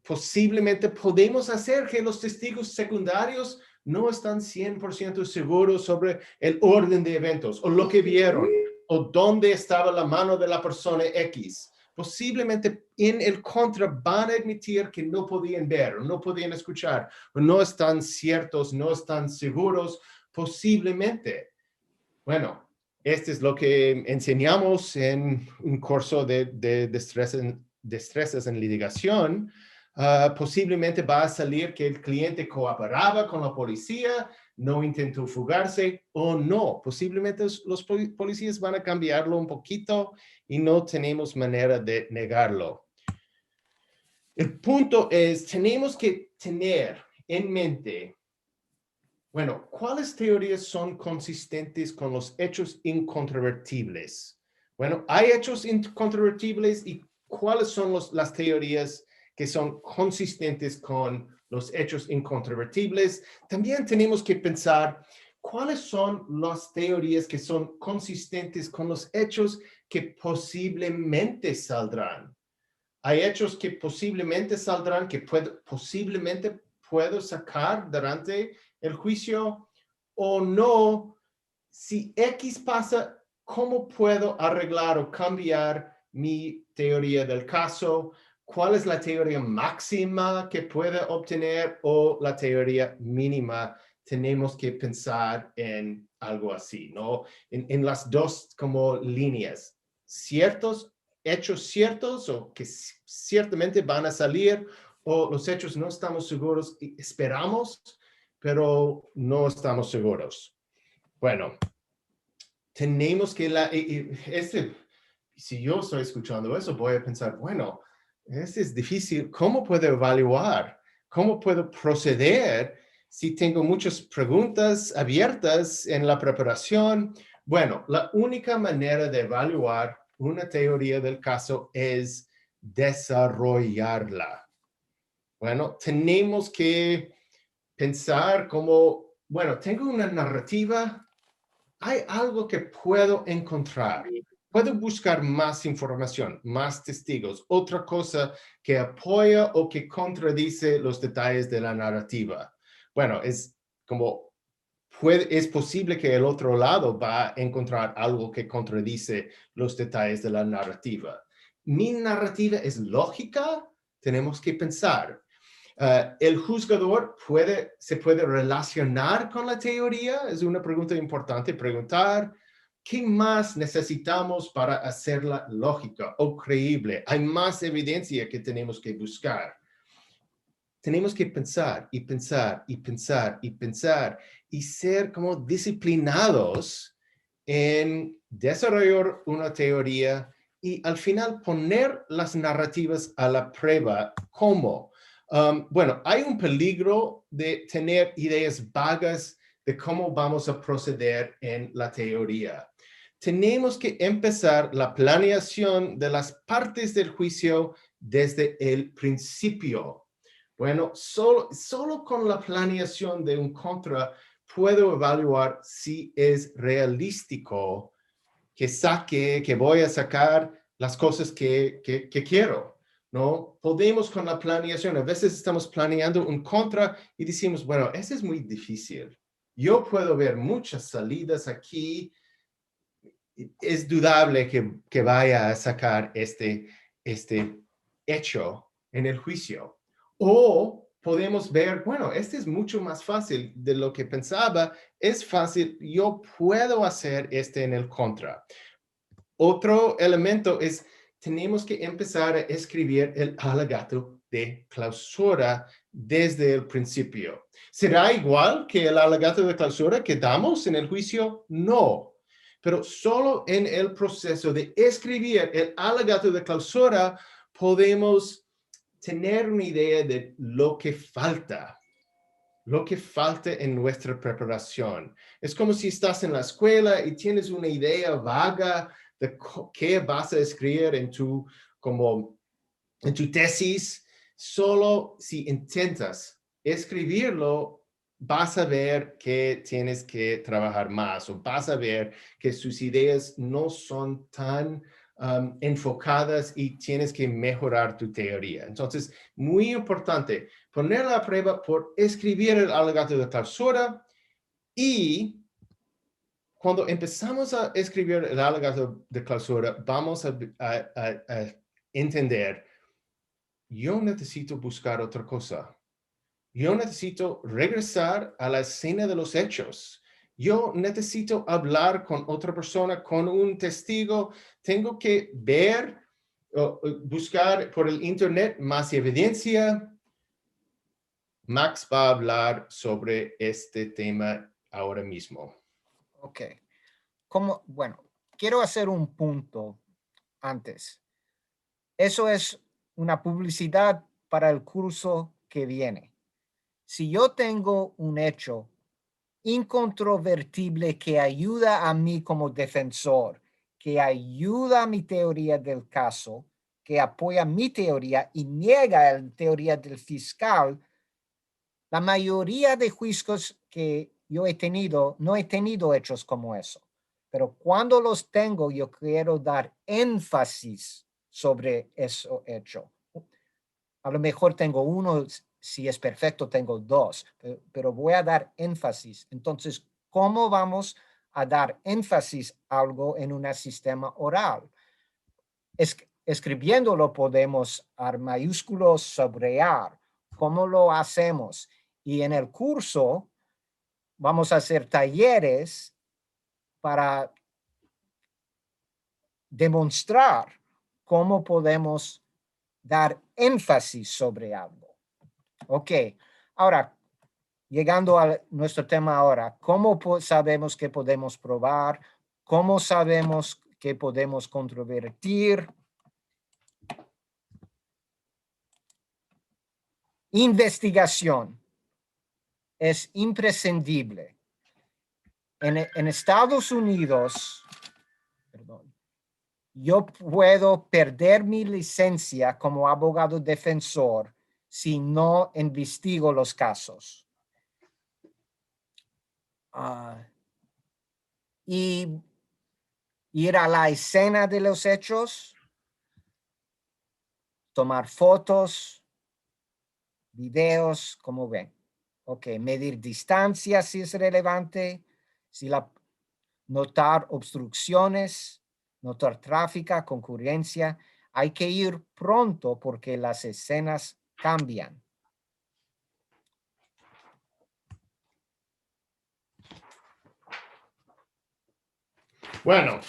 Posiblemente podemos hacer que los testigos secundarios no están 100% seguros sobre el orden de eventos o lo que vieron o dónde estaba la mano de la persona X. Posiblemente en el contra van a admitir que no podían ver, o no podían escuchar, o no están ciertos, no están seguros, posiblemente. Bueno, este es lo que enseñamos en un curso de destrezas en litigación. Posiblemente va a salir que el cliente cooperaba con la policía, no intentó fugarse o no. Posiblemente los policías van a cambiarlo un poquito y no tenemos manera de negarlo. El punto es, tenemos que tener en mente, bueno, ¿cuáles teorías son consistentes con los hechos incontrovertibles? Bueno, hay hechos incontrovertibles y ¿cuáles son las teorías que son consistentes con los hechos incontrovertibles? También tenemos que pensar cuáles son las teorías que son consistentes con los hechos que posiblemente saldrán. Hay hechos que posiblemente saldrán, que posiblemente puedo sacar durante el juicio o no. Si X pasa, ¿cómo puedo arreglar o cambiar mi teoría del caso? ¿Cuál es la teoría máxima que pueda obtener o la teoría mínima? Tenemos que pensar en algo así, ¿no? En las dos como líneas, ciertos hechos ciertos o que ciertamente van a salir o los hechos no estamos seguros y esperamos, pero no estamos seguros. Bueno, tenemos que si yo estoy escuchando eso, voy a pensar, bueno, es difícil. ¿Cómo puedo evaluar? ¿Cómo puedo proceder si tengo muchas preguntas abiertas en la preparación? Bueno, la única manera de evaluar una teoría del caso es desarrollarla. Bueno, tenemos que pensar como, bueno, tengo una narrativa, hay algo que puedo encontrar. Puedo buscar más información, más testigos, otra cosa que apoya o que contradice los detalles de la narrativa. Bueno, es como es posible que el otro lado va a encontrar algo que contradice los detalles de la narrativa. Mi narrativa es lógica, tenemos que pensar. ¿El juzgador se puede relacionar con la teoría? Es una pregunta importante preguntar. ¿Qué más necesitamos para hacerla lógica o creíble? Hay más evidencia que tenemos que buscar. Tenemos que pensar y pensar y pensar y pensar y ser como disciplinados en desarrollar una teoría y al final poner las narrativas a la prueba. ¿Cómo? Bueno, hay un peligro de tener ideas vagas de cómo vamos a proceder en la teoría. Tenemos que empezar la planeación de las partes del juicio desde el principio. Bueno, solo con la planeación de un contra puedo evaluar si es realístico que voy a sacar las cosas que quiero, ¿no? Podemos con la planeación, a veces estamos planeando un contra y decimos, bueno, eso es muy difícil. Yo puedo ver muchas salidas aquí. Es dudable que vaya a sacar este hecho en el juicio. O podemos ver, bueno, este es mucho más fácil de lo que pensaba, es fácil, yo puedo hacer este en el contra. Otro elemento es, tenemos que empezar a escribir el alegato de clausura desde el principio. ¿Será igual que el alegato de clausura que damos en el juicio? No. Pero solo en el proceso de escribir el alegato de clausura podemos tener una idea de lo que falta en nuestra preparación. Es como si estás en la escuela y tienes una idea vaga de qué vas a escribir en tu tesis. Solo si intentas escribirlo, vas a ver que tienes que trabajar más o vas a ver que sus ideas no son tan enfocadas y tienes que mejorar tu teoría. Entonces, muy importante, ponerla a prueba por escribir el alegato de clausura y cuando empezamos a escribir el alegato de clausura, vamos a entender, yo necesito buscar otra cosa. Yo necesito regresar a la escena de los hechos. Yo necesito hablar con otra persona, con un testigo. Tengo que ver, buscar por el internet más evidencia. Max va a hablar sobre este tema ahora mismo. Ok. Bueno, quiero hacer un punto antes. Eso es una publicidad para el curso que viene. Si yo tengo un hecho incontrovertible que ayuda a mí como defensor, que ayuda a mi teoría del caso, que apoya mi teoría y niega la teoría del fiscal, la mayoría de juicios que yo he tenido, no he tenido hechos como eso. Pero cuando los tengo, yo quiero dar énfasis sobre eso hecho. A lo mejor tengo uno, si es perfecto, tengo dos, pero voy a dar énfasis. Entonces, ¿cómo vamos a dar énfasis a algo en un sistema oral? Escribiéndolo podemos dar mayúsculos, subrayar. ¿Cómo lo hacemos? Y en el curso vamos a hacer talleres para demostrar cómo podemos dar énfasis sobre algo. Ok, ahora, llegando a nuestro tema ahora, ¿cómo sabemos que podemos probar? ¿Cómo sabemos que podemos controvertir? Investigación es imprescindible. En Estados Unidos, perdón, yo puedo perder mi licencia como abogado defensor si no investigo los casos. Y ir a la escena de los hechos, tomar fotos, videos, como ven. Ok, medir distancia si es relevante, notar obstrucciones, notar tráfico, concurrencia. Hay que ir pronto porque las escenas cambian. Bueno,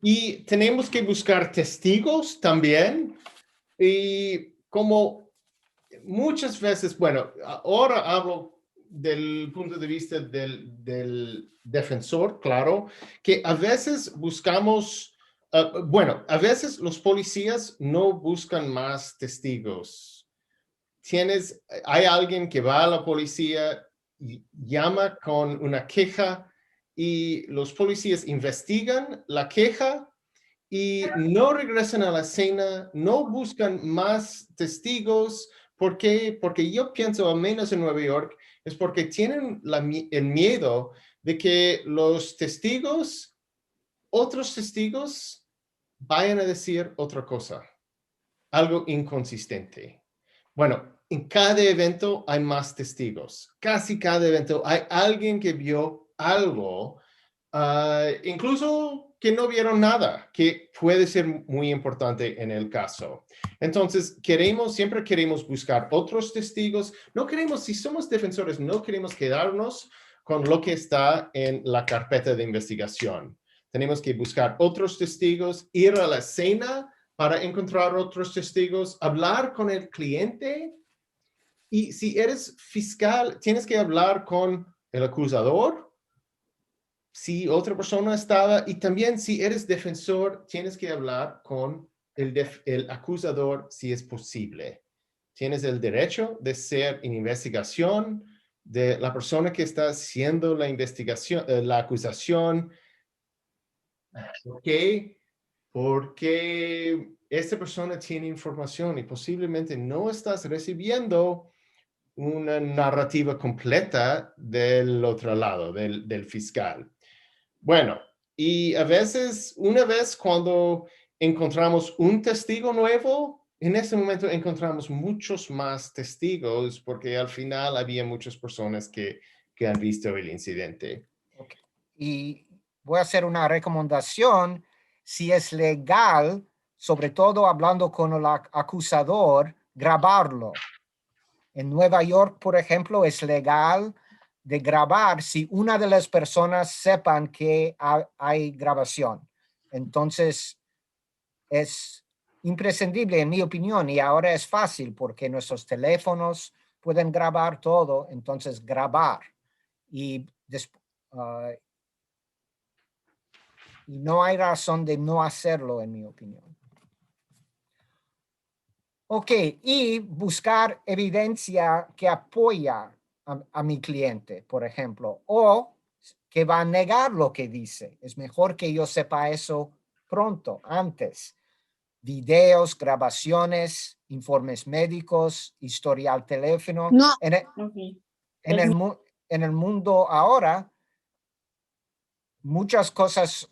y tenemos que buscar testigos también. Y como muchas veces, bueno, ahora hablo del punto de vista del defensor, claro, que a veces buscamos, bueno, a veces los policías no buscan más testigos. Hay alguien que va a la policía y llama con una queja y los policías investigan la queja y no regresan a la escena, no buscan más testigos. ¿Por qué? Porque yo pienso, al menos en Nueva York, es porque tienen el miedo de que los testigos, otros testigos, vayan a decir otra cosa, algo inconsistente. Bueno, en cada evento hay más testigos. Casi cada evento hay alguien que vio algo, incluso que no vieron nada, que puede ser muy importante en el caso. Entonces, siempre queremos buscar otros testigos. No queremos, si somos defensores, no queremos quedarnos con lo que está en la carpeta de investigación. Tenemos que buscar otros testigos, ir a la escena para encontrar otros testigos, hablar con el cliente. Y si eres fiscal, tienes que hablar con el acusador, si otra persona estaba, y también si eres defensor, tienes que hablar con el acusador si es posible. Tienes el derecho de ser en investigación de la persona que está haciendo la investigación, la acusación. ¿Por qué? Porque esta persona tiene información y posiblemente no estás recibiendo una narrativa completa del otro lado, del fiscal. Bueno, y a veces, una vez cuando encontramos un testigo nuevo, en ese momento encontramos muchos más testigos porque al final había muchas personas que han visto el incidente. Okay. Y voy a hacer una recomendación. Si es legal, sobre todo hablando con el acusador, grabarlo. En Nueva York, por ejemplo, es legal de grabar si una de las personas sepan que hay grabación. Entonces, es imprescindible, en mi opinión, y ahora es fácil porque nuestros teléfonos pueden grabar todo, entonces grabar. Y y no hay razón de no hacerlo, en mi opinión. Ok, y buscar evidencia que apoya a mi cliente, por ejemplo, o que va a negar lo que dice. Es mejor que yo sepa eso pronto, antes. Videos, grabaciones, informes médicos, historial teléfono. No. En el, Okay. en el mundo ahora, muchas cosas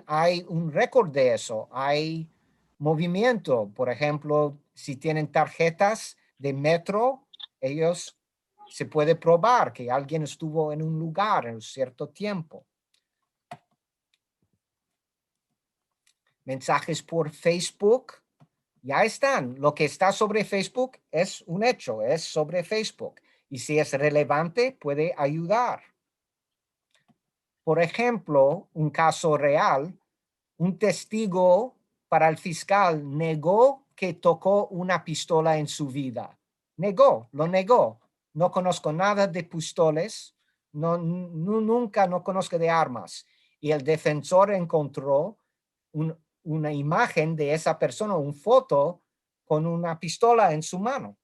hay un récord de eso, hay movimiento. Por ejemplo, si tienen tarjetas de metro, ellos se puede probar que alguien estuvo en un lugar en un cierto tiempo. Mensajes por Facebook, ya están. Lo que está sobre Facebook es un hecho, es sobre Facebook. Y si es relevante, puede ayudar. Por ejemplo, un caso real, un testigo para el fiscal negó que tocó una pistola en su vida. Lo negó. No conozco nada de pistolas, nunca no conozco de armas. Y el defensor encontró una imagen de esa persona, una foto con una pistola en su mano,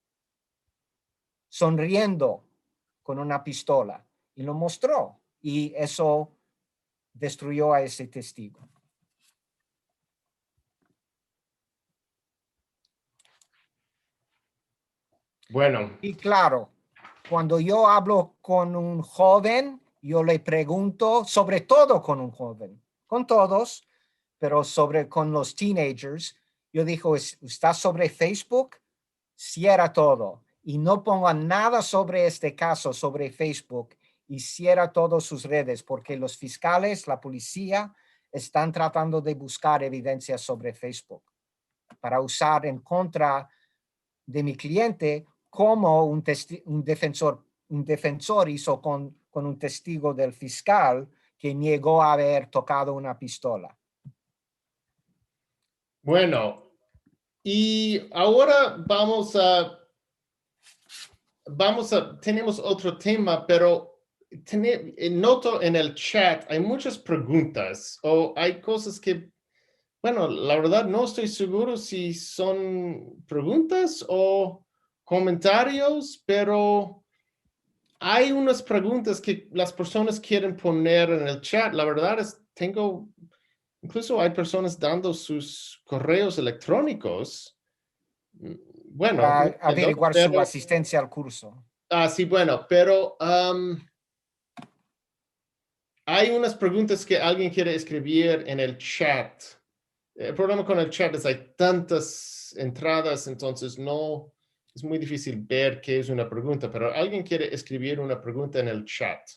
sonriendo con una pistola, y lo mostró. Y eso destruyó a ese testigo. Bueno. Y claro, cuando yo hablo con un joven, yo le pregunto, sobre todo con un joven, con todos, pero con los teenagers, yo digo, ¿está sobre Facebook? Cierra todo y no ponga nada sobre este caso sobre Facebook y cierra todas sus redes porque los fiscales, la policía, están tratando de buscar evidencia sobre Facebook para usar en contra de mi cliente como un defensor hizo con un testigo del fiscal que negó haber tocado una pistola. Bueno, y ahora tenemos otro tema, pero noto en el chat hay muchas preguntas o hay cosas que, bueno, la verdad no estoy seguro si son preguntas o comentarios, pero hay unas preguntas que las personas quieren poner en el chat. La verdad es, incluso hay personas dando sus correos electrónicos. Bueno, Para no entiendo, averiguar su asistencia al curso. sí, bueno, pero hay unas preguntas que alguien quiere escribir en el chat. El problema con el chat es hay tantas entradas, entonces no es muy difícil ver qué es una pregunta, pero alguien quiere escribir una pregunta en el chat.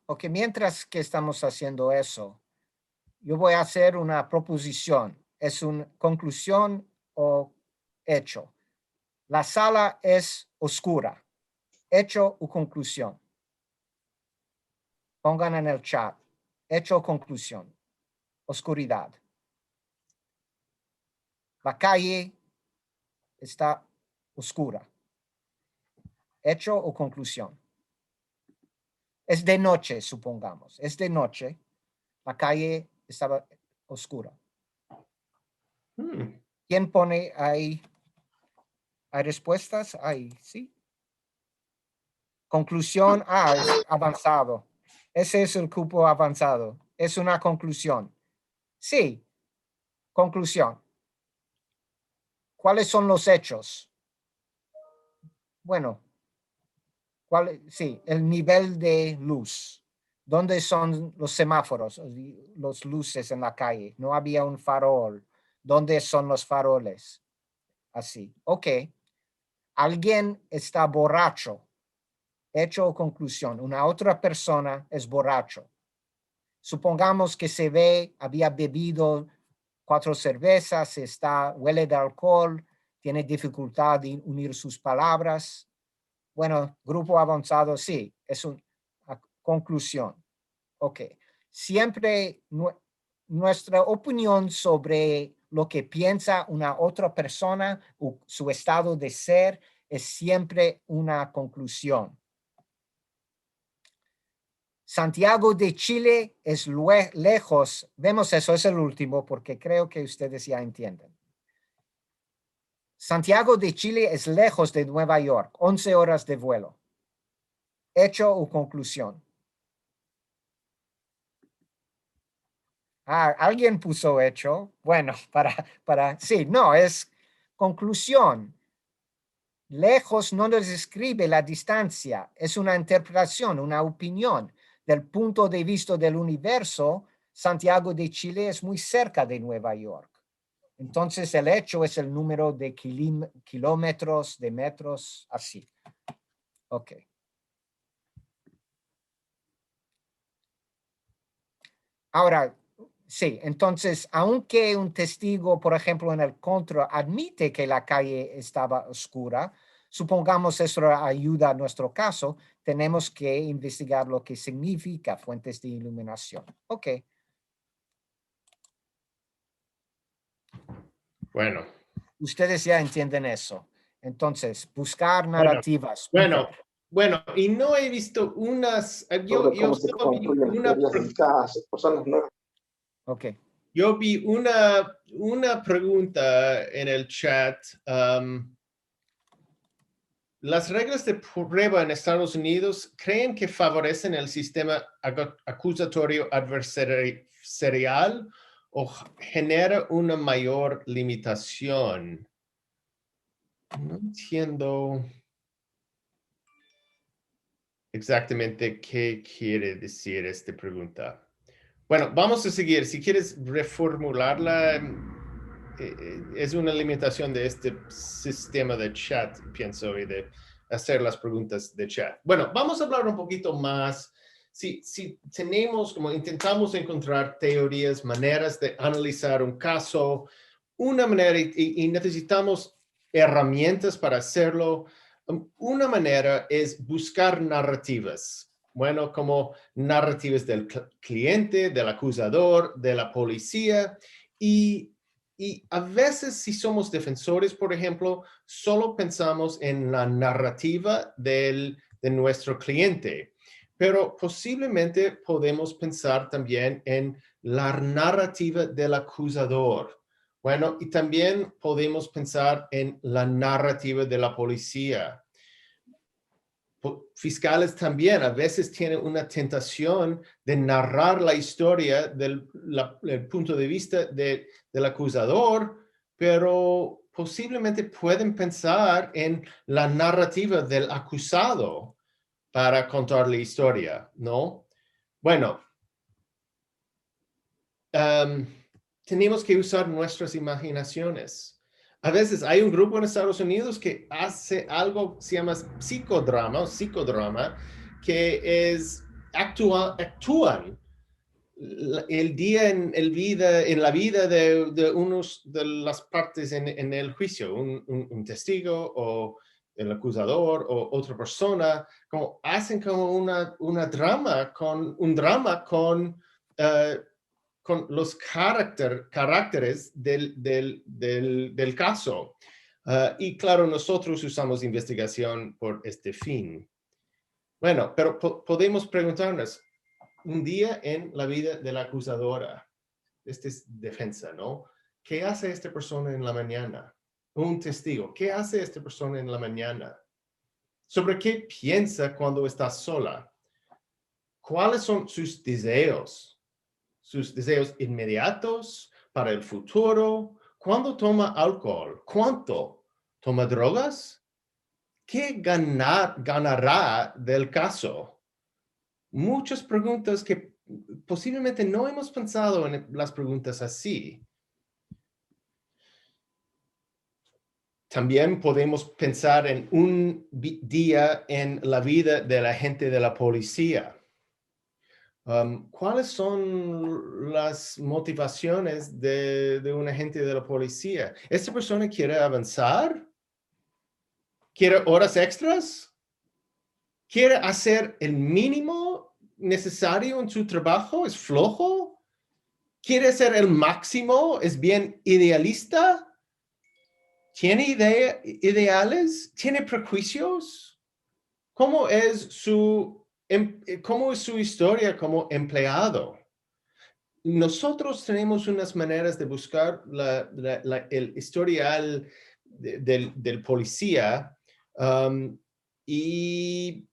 Ok, mientras que estamos haciendo eso, yo voy a hacer una proposición. ¿Es una conclusión o hecho? La sala es oscura. ¿Hecho o conclusión? Pongan en el chat. Hecho o conclusión. Oscuridad. La calle está oscura. ¿Hecho o conclusión? Es de noche, supongamos. Es de noche. La calle estaba oscura. ¿Quién pone ahí? ¿Hay respuestas? Ahí, sí. Conclusión, es avanzado. Ese es el cupo avanzado. Es una conclusión. Sí, conclusión. ¿Cuáles son los hechos? Bueno, sí, el nivel de luz. ¿Dónde son los semáforos, los luces en la calle? No había un farol. ¿Dónde son los faroles? Así. Ok. Alguien está borracho. Hecho o conclusión. Una otra persona es borracho. Supongamos que se ve, había bebido 4 cervezas, huele de alcohol, tiene dificultad de unir sus palabras. Bueno, grupo avanzado, sí, es una conclusión. Ok. Siempre nuestra opinión sobre lo que piensa una otra persona o su estado de ser es siempre una conclusión. Santiago de Chile es lejos. Vemos eso, es el último, porque creo que ustedes ya entienden. Santiago de Chile es lejos de Nueva York, 11 horas de vuelo. ¿Hecho o conclusión? ¿Alguien puso hecho? Bueno, sí, no, es conclusión. Lejos no nos describe la distancia, es una interpretación, una opinión. Del punto de vista del universo, Santiago de Chile es muy cerca de Nueva York. Entonces el hecho es el número de kilómetros, de metros, así. Ok. Ahora, sí, entonces, aunque un testigo, por ejemplo, en el contra, admite que la calle estaba oscura, supongamos eso ayuda a nuestro caso, tenemos que investigar lo que significa fuentes de iluminación. Ok. Bueno. Ustedes ya entienden eso. Entonces, buscar narrativas. Bueno, y no he visto unas. Yo solo vi una. Ok. Yo vi una pregunta en el chat. ¿Las reglas de prueba en Estados Unidos creen que favorecen el sistema acusatorio adversarial o genera una mayor limitación? No entiendo exactamente qué quiere decir esta pregunta. Bueno, vamos a seguir. Si quieres reformularla, es una limitación de este sistema de chat, pienso, y de hacer las preguntas de chat. Bueno, vamos a hablar un poquito más. Si tenemos, como intentamos encontrar teorías, maneras de analizar un caso, una manera, y necesitamos herramientas para hacerlo. Una manera es buscar narrativas. Bueno, como narrativas del cliente, del acusador, de la policía. Y a veces si somos defensores, por ejemplo, solo pensamos en la narrativa de nuestro cliente. Pero posiblemente podemos pensar también en la narrativa del acusador. Bueno, y también podemos pensar en la narrativa de la policía. Fiscales también a veces tienen una tentación de narrar la historia del punto de vista del acusador, pero posiblemente pueden pensar en la narrativa del acusado para contar la historia, ¿no? Bueno, tenemos que usar nuestras imaginaciones. A veces hay un grupo en Estados Unidos que hace algo que se llama psicodrama, que es actúan el día en la vida de unos de las partes en el juicio, un testigo o el acusador o otra persona, como hacen como un drama con los caracteres del caso. Y claro, nosotros usamos investigación por este fin. Bueno, pero podemos preguntarnos, un día en la vida de la acusadora, esta es defensa, ¿no? ¿Qué hace esta persona en la mañana? Un testigo, ¿qué hace esta persona en la mañana? ¿Sobre qué piensa cuando está sola? ¿Cuáles son sus deseos? Sus deseos inmediatos para el futuro. ¿Cuándo toma alcohol? ¿Cuánto? ¿Toma drogas? ¿Qué ganará del caso? Muchas preguntas que posiblemente no hemos pensado en las preguntas así. También podemos pensar en un día en la vida del agente de la policía. ¿Cuáles son las motivaciones de un agente de la policía? ¿Esta persona quiere avanzar? ¿Quiere horas extras? ¿Quiere hacer el mínimo necesario en su trabajo? ¿Es flojo? ¿Quiere ser el máximo? ¿Es bien idealista? ¿Tiene ideales? ¿Tiene prejuicios? ¿Cómo es su historia como empleado? Nosotros tenemos unas maneras de buscar el historial del policía y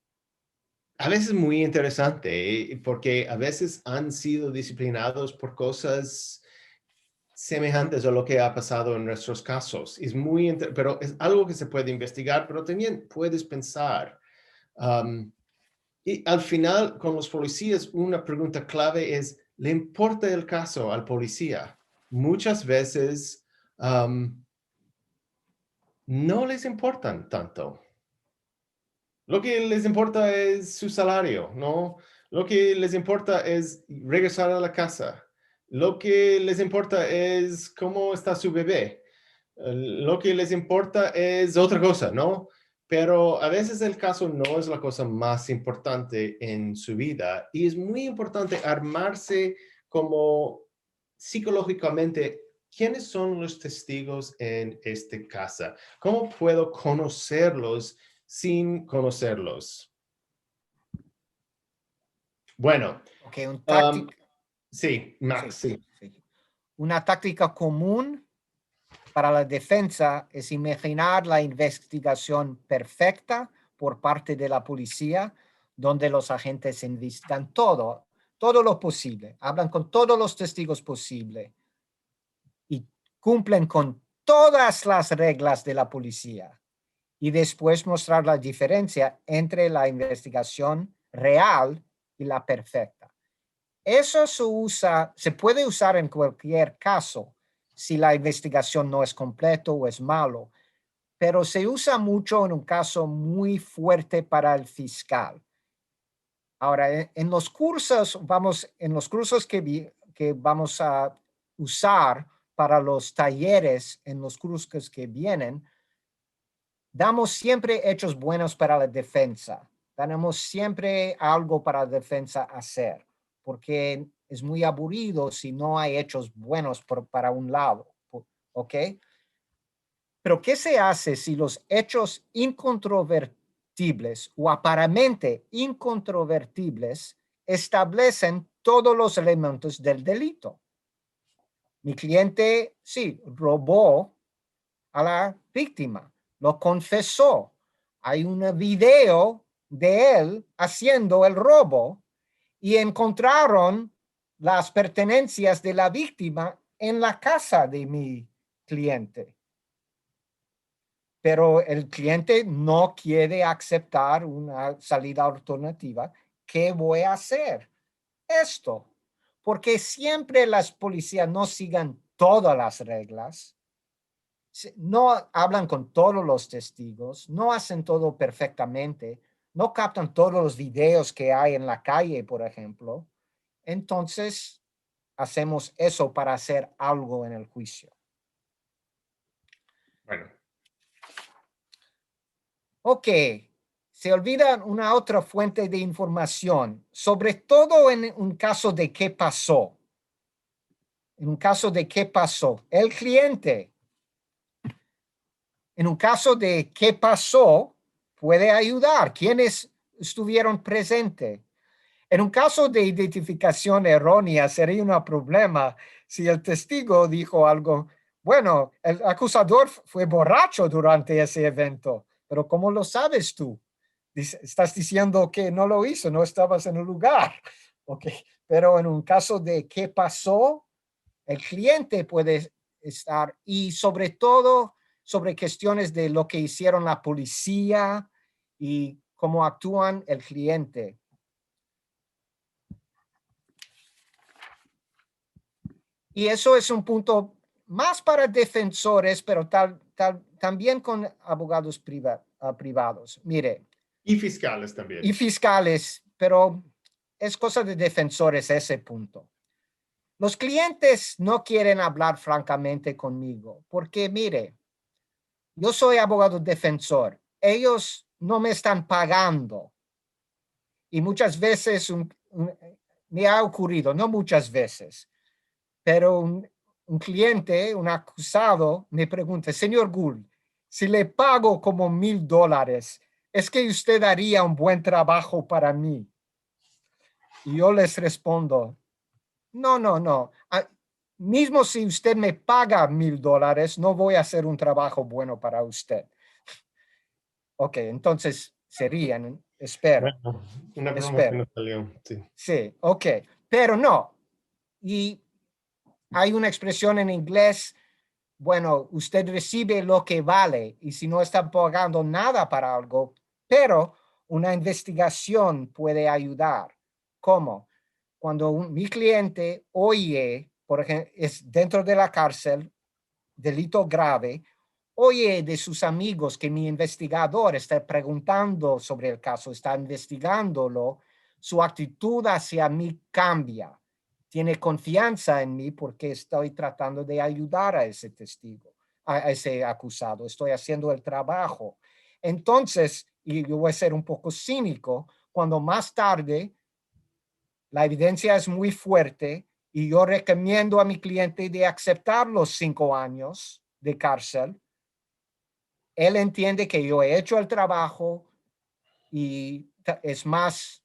a veces muy interesante porque a veces han sido disciplinados por cosas semejantes a lo que ha pasado en nuestros casos. Pero es algo que se puede investigar, pero también puedes pensar. Y al final, con los policías, una pregunta clave es, ¿le importa el caso al policía? Muchas veces no les importan tanto. Lo que les importa es su salario, ¿no? Lo que les importa es regresar a la casa. Lo que les importa es cómo está su bebé. Lo que les importa es otra cosa, ¿no? Pero a veces el caso no es la cosa más importante en su vida y es muy importante armarse como psicológicamente. ¿Quiénes son los testigos en esta casa? ¿Cómo puedo conocerlos sin conocerlos? Bueno, Ok, un táctica. sí, Max, sí. Una táctica común para la defensa es imaginar la investigación perfecta por parte de la policía, donde los agentes investigan todo lo posible, hablan con todos los testigos posibles y cumplen con todas las reglas de la policía. Y después mostrar la diferencia entre la investigación real y la perfecta. Eso se puede usar en cualquier caso si la investigación no es completo o es malo, pero se usa mucho en un caso muy fuerte para el fiscal. Ahora, en los cursos que vamos a usar para los talleres, en los cursos que vienen, damos siempre hechos buenos para la defensa. Tenemos siempre algo para la defensa hacer, porque es muy aburrido si no hay hechos buenos para un lado, ¿ok? Pero ¿qué se hace si los hechos incontrovertibles o aparentemente incontrovertibles establecen todos los elementos del delito? Mi cliente, sí, robó a la víctima, lo confesó. Hay un video de él haciendo el robo y encontraron las pertenencias de la víctima en la casa de mi cliente. Pero el cliente no quiere aceptar una salida alternativa. ¿Qué voy a hacer? Esto, porque siempre las policías no sigan todas las reglas, no hablan con todos los testigos, no hacen todo perfectamente, no captan todos los videos que hay en la calle, por ejemplo. Entonces, hacemos eso para hacer algo en el juicio. Bueno. Ok, se olvida una otra fuente de información, sobre todo en un caso de qué pasó. En un caso de qué pasó, el cliente. En un caso de qué pasó, puede ayudar. ¿Quiénes estuvieron presentes? En un caso de identificación errónea, sería un problema si el testigo dijo algo. Bueno, el acusador fue borracho durante ese evento, pero ¿cómo lo sabes tú? Estás diciendo que no lo hizo, no estabas en el lugar. Okay. Pero en un caso de qué pasó, el cliente puede estar, y sobre todo sobre cuestiones de lo que hicieron la policía y cómo actúan el cliente. Y eso es un punto más para defensores, pero también con abogados privados. Mire. Y fiscales también. Y fiscales, pero es cosa de defensores ese punto. Los clientes no quieren hablar francamente conmigo porque, mire, yo soy abogado defensor. Ellos no me están pagando. Y muchas veces me ha ocurrido, no muchas veces, pero un cliente, un acusado, me pregunta, señor Gould, si le pago como $1,000, ¿es que usted haría un buen trabajo para mí? Y yo les respondo, no, no, no. Mismo si usted me paga $1,000, no voy a hacer un trabajo bueno para usted. Ok, entonces serían, espero. Bueno, una broma que Espero. nos salió, sí. Sí, ok, pero no. Y hay una expresión en inglés, bueno, usted recibe lo que vale y si no está pagando nada para algo, pero una investigación puede ayudar. ¿Cómo? Cuando mi cliente oye, por ejemplo, es dentro de la cárcel, delito grave, oye de sus amigos que mi investigador está preguntando sobre el caso, está investigándolo, su actitud hacia mí cambia. Tiene confianza en mí porque estoy tratando de ayudar a ese testigo, a ese acusado. Estoy haciendo el trabajo. Entonces, y yo voy a ser un poco cínico, cuando más tarde la evidencia es muy fuerte y yo recomiendo a mi cliente de aceptar los 5 años de cárcel, él entiende que yo he hecho el trabajo y es más,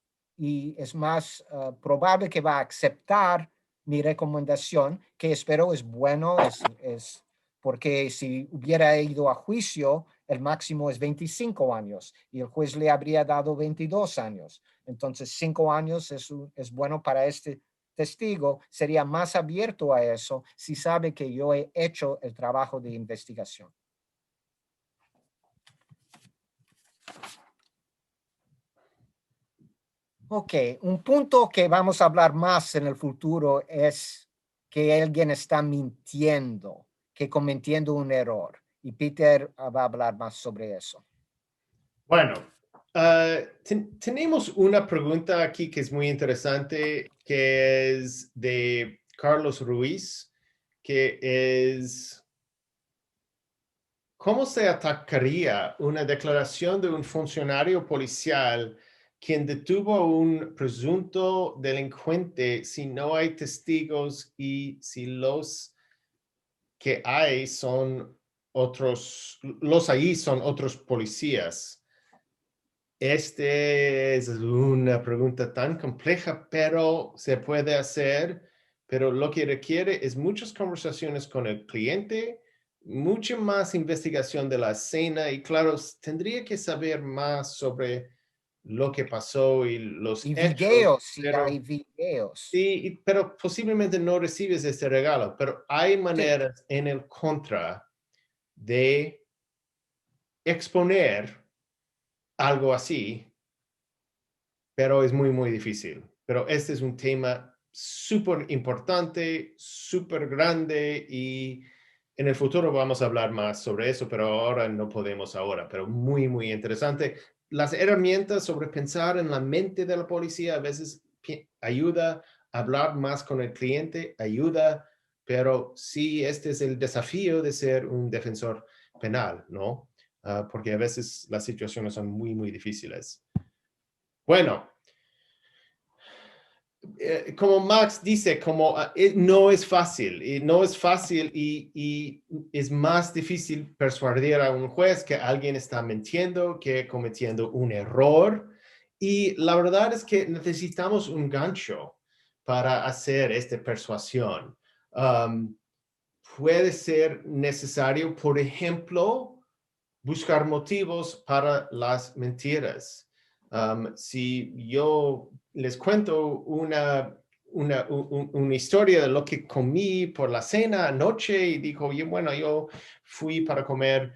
probable que va a aceptar mi recomendación, que espero es bueno, es porque si hubiera ido a juicio, el máximo es 25 años y el juez le habría dado 22 años. Entonces, 5 años es bueno para este testigo. Sería más abierto a eso si sabe que yo he hecho el trabajo de investigación. Ok, un punto que vamos a hablar más en el futuro es que alguien está mintiendo, que cometiendo un error. Y Peter va a hablar más sobre eso. Bueno, tenemos una pregunta aquí que es muy interesante, que es de Carlos Ruiz, que es, ¿cómo se atacaría una declaración de un funcionario policial quien detuvo a un presunto delincuente si no hay testigos y si los que hay son los ahí son otros policías? Esta es una pregunta tan compleja, pero se puede hacer, pero lo que requiere es muchas conversaciones con el cliente, mucha más investigación de la escena y claro, tendría que saber más sobre lo que pasó y los Y hechos, videos, si hay pero videos. sí, pero posiblemente no recibes este regalo, pero hay Sí, maneras en el contra de exponer algo así, pero es muy, muy difícil. Pero este es un tema súper importante, súper grande y en el futuro vamos a hablar más sobre eso, pero ahora no podemos ahora, pero muy, muy interesante. Las herramientas sobre pensar en la mente de la policía a veces ayuda a hablar más con el cliente, ayuda, pero sí, este es el desafío de ser un defensor penal, ¿no? Porque a veces las situaciones son muy, muy difíciles. Bueno, como Max dice, no es fácil, y no es fácil y es más difícil persuadir a un juez que alguien está mintiendo, que cometiendo un error. Y la verdad es que necesitamos un gancho para hacer esta persuasión. Um, Puede ser necesario, por ejemplo, buscar motivos para las mentiras. Si yo les cuento una historia de lo que comí por la cena anoche y digo, oye, bueno, yo fui para comer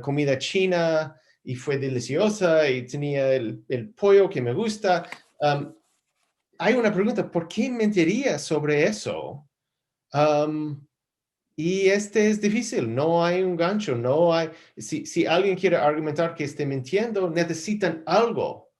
comida china y fue deliciosa y tenía el pollo que me gusta. Hay una pregunta, ¿por qué mentiría sobre eso? Um, y este es difícil, no hay un gancho, no hay, si alguien quiere argumentar que esté mintiendo, necesitan algo.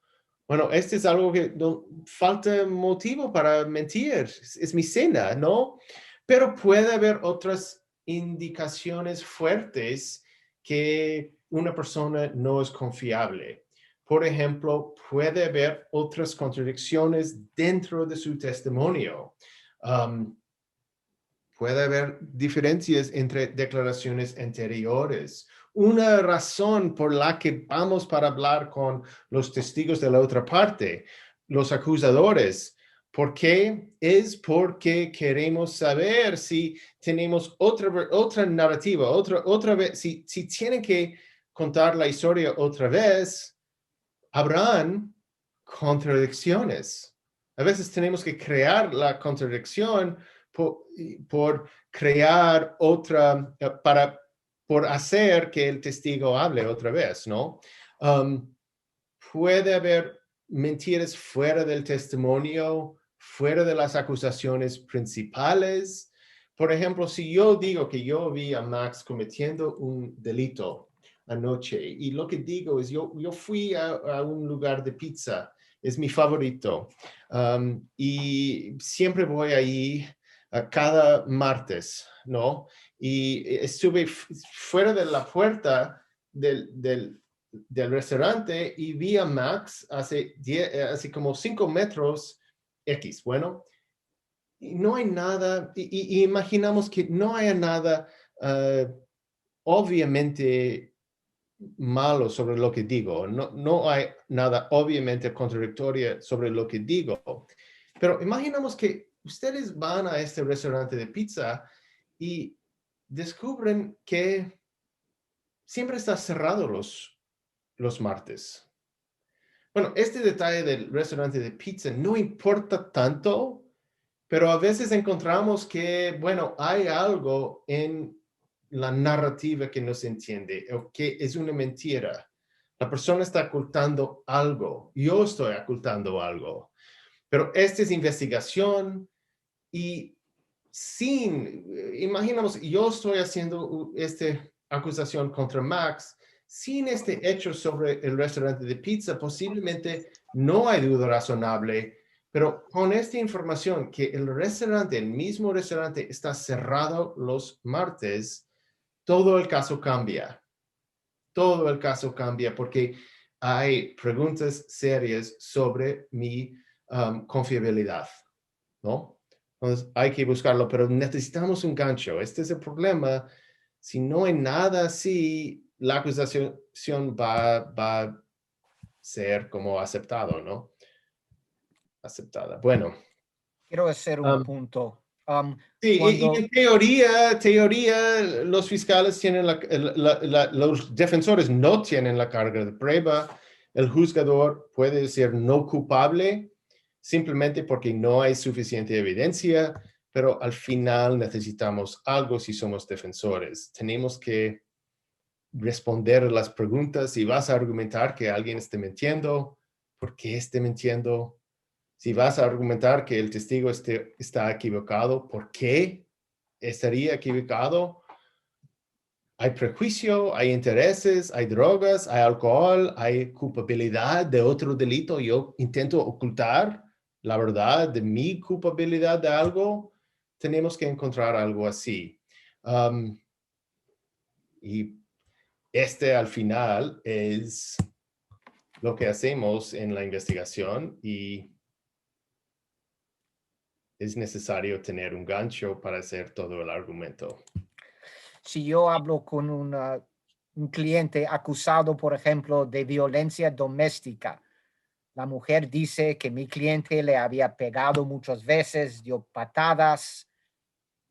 Bueno, este es algo que no, falta motivo para mentir, es mi cena, ¿no? Pero puede haber otras indicaciones fuertes que una persona no es confiable. Por ejemplo, puede haber otras contradicciones dentro de su testimonio. Um, Puede haber diferencias entre declaraciones anteriores. Una razón por la que vamos para hablar con los testigos de la otra parte, los acusadores. ¿Por qué? Es porque queremos saber si tenemos otra narrativa, otra vez, si tienen que contar la historia otra vez, habrán contradicciones. A veces tenemos que crear la contradicción por crear otra, por hacer que el testigo hable otra vez, ¿no? Um, Puede haber mentiras fuera del testimonio, fuera de las acusaciones principales. Por ejemplo, si yo digo que yo vi a Max cometiendo un delito anoche y lo que digo es yo fui a un lugar de pizza, es mi favorito, y siempre voy ahí cada martes, ¿no? Y estuve fuera de la puerta del restaurante y vi a Max hace como 5 metros X. Bueno, y no hay nada, y imaginamos que no haya nada obviamente malo sobre lo que digo, no hay nada obviamente contradictorio sobre lo que digo, pero imaginamos que ustedes van a este restaurante de pizza y descubren que siempre está cerrado los martes. Bueno, este detalle del restaurante de pizza no importa tanto, pero a veces encontramos que, bueno, hay algo en la narrativa que no se entiende o que es una mentira. La persona está ocultando algo. Yo estoy ocultando algo. Pero esta es investigación y imaginamos, yo estoy haciendo esta acusación contra Max, sin este hecho sobre el restaurante de pizza, posiblemente no hay duda razonable, pero con esta información que el mismo restaurante está cerrado los martes, todo el caso cambia. todo el caso cambia porque hay preguntas serias sobre mi confiabilidad, ¿no? Entonces hay que buscarlo, pero necesitamos un gancho. Este es el problema. Si no hay nada así, la acusación va a ser como aceptado, ¿no? Aceptada. Bueno. Quiero hacer un punto. Sí, y Cuando, en teoría, los fiscales tienen los defensores no tienen la carga de prueba. El juzgador puede decir no culpable simplemente porque no hay suficiente evidencia, pero al final necesitamos algo si somos defensores. Tenemos que responder a las preguntas. Si vas a argumentar que alguien esté mintiendo, ¿por qué esté mintiendo? Si vas a argumentar que el testigo está equivocado, ¿por qué estaría equivocado? Hay prejuicio, hay intereses, hay drogas, hay alcohol, hay culpabilidad de otro delito. Yo intento ocultar la verdad de mi culpabilidad de algo. Tenemos que encontrar algo así. Y al final es lo que hacemos en la investigación y es necesario tener un gancho para hacer todo el argumento. si yo hablo con un cliente acusado, por ejemplo, de violencia doméstica, la mujer dice que mi cliente le había pegado muchas veces, dio patadas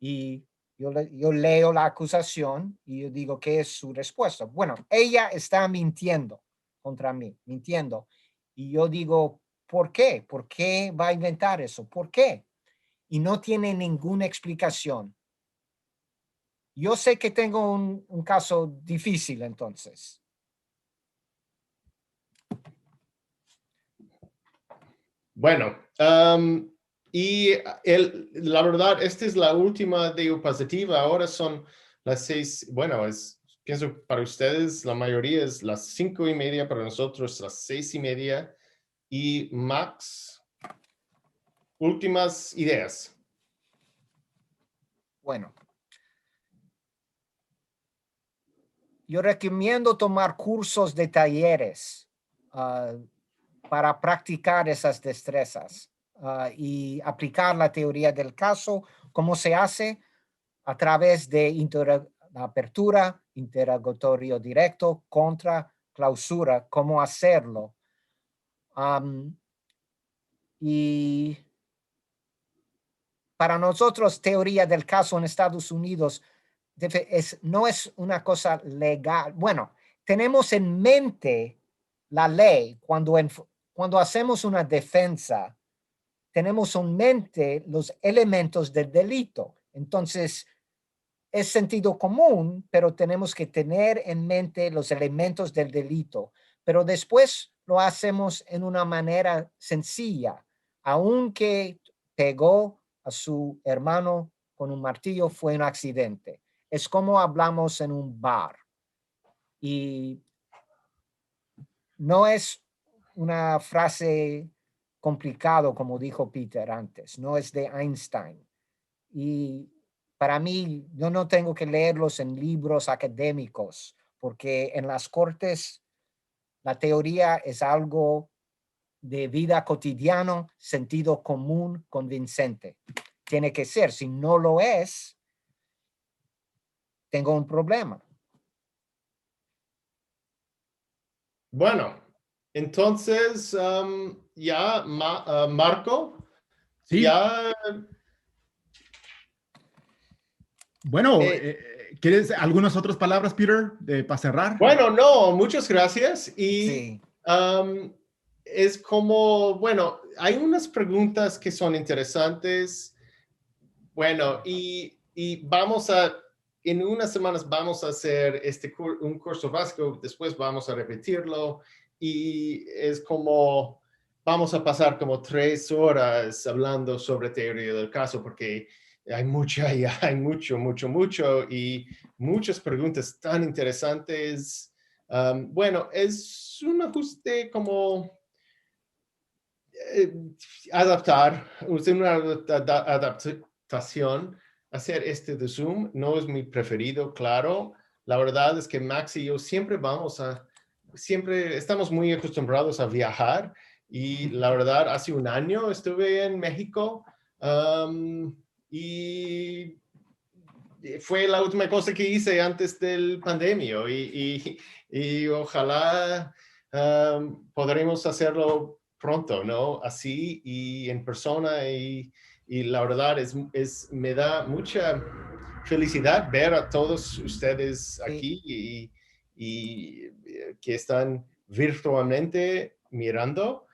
y yo leo la acusación y yo digo, ¿qué es su respuesta? Bueno, ella está mintiendo contra mí, mintiendo. Y yo digo, ¿por qué? ¿Por qué va a inventar eso? ¿Por qué? Y no tiene ninguna explicación. Yo sé que tengo un caso difícil entonces. Bueno, y la verdad, esta es la última diapositiva. Ahora son las 6. Bueno, pienso para ustedes la mayoría es las 5:30, para nosotros las 6:30. Y Max, últimas ideas. Bueno, yo recomiendo tomar cursos de talleres para practicar esas destrezas y aplicar la teoría del caso, cómo se hace a través de apertura, interrogatorio directo, contra, clausura, cómo hacerlo. Y para nosotros, teoría del caso en Estados Unidos no es una cosa legal. Bueno, tenemos en mente la ley cuando hacemos una defensa, tenemos en mente los elementos del delito. Entonces, es sentido común, pero tenemos que tener en mente los elementos del delito. Pero después lo hacemos en una manera sencilla. Aunque pegó a su hermano con un martillo, fue un accidente. Es como hablamos en un bar. Y no es una frase complicado, como dijo Peter antes, no es de Einstein. Y para mí, yo no tengo que leerlos en libros académicos, porque en las cortes la teoría es algo de vida cotidiano, sentido común, convincente. Tiene que ser, si no lo es, tengo un problema. Bueno, entonces ya Marco, Sí, ya bueno, eh, ¿quieres algunas otras palabras, Peter, para cerrar? bueno, no, muchas gracias. Y Sí, es como, bueno, hay unas preguntas que son interesantes. Bueno, y en unas semanas vamos a hacer un curso básico, después vamos a repetirlo y es como, vamos a pasar como 3 horas hablando sobre teoría del caso porque hay hay mucho y muchas preguntas tan interesantes. Bueno, es un ajuste como eh, adaptar, usar una adaptación, hacer este de Zoom no es mi preferido, claro, la verdad es que Max y yo siempre estamos muy acostumbrados a viajar y la verdad hace un año estuve en México y fue la última cosa que hice antes del pandemia y ojalá podremos hacerlo pronto, ¿no? Así y en persona y la verdad me da mucha felicidad ver a todos ustedes aquí y que están virtualmente mirando,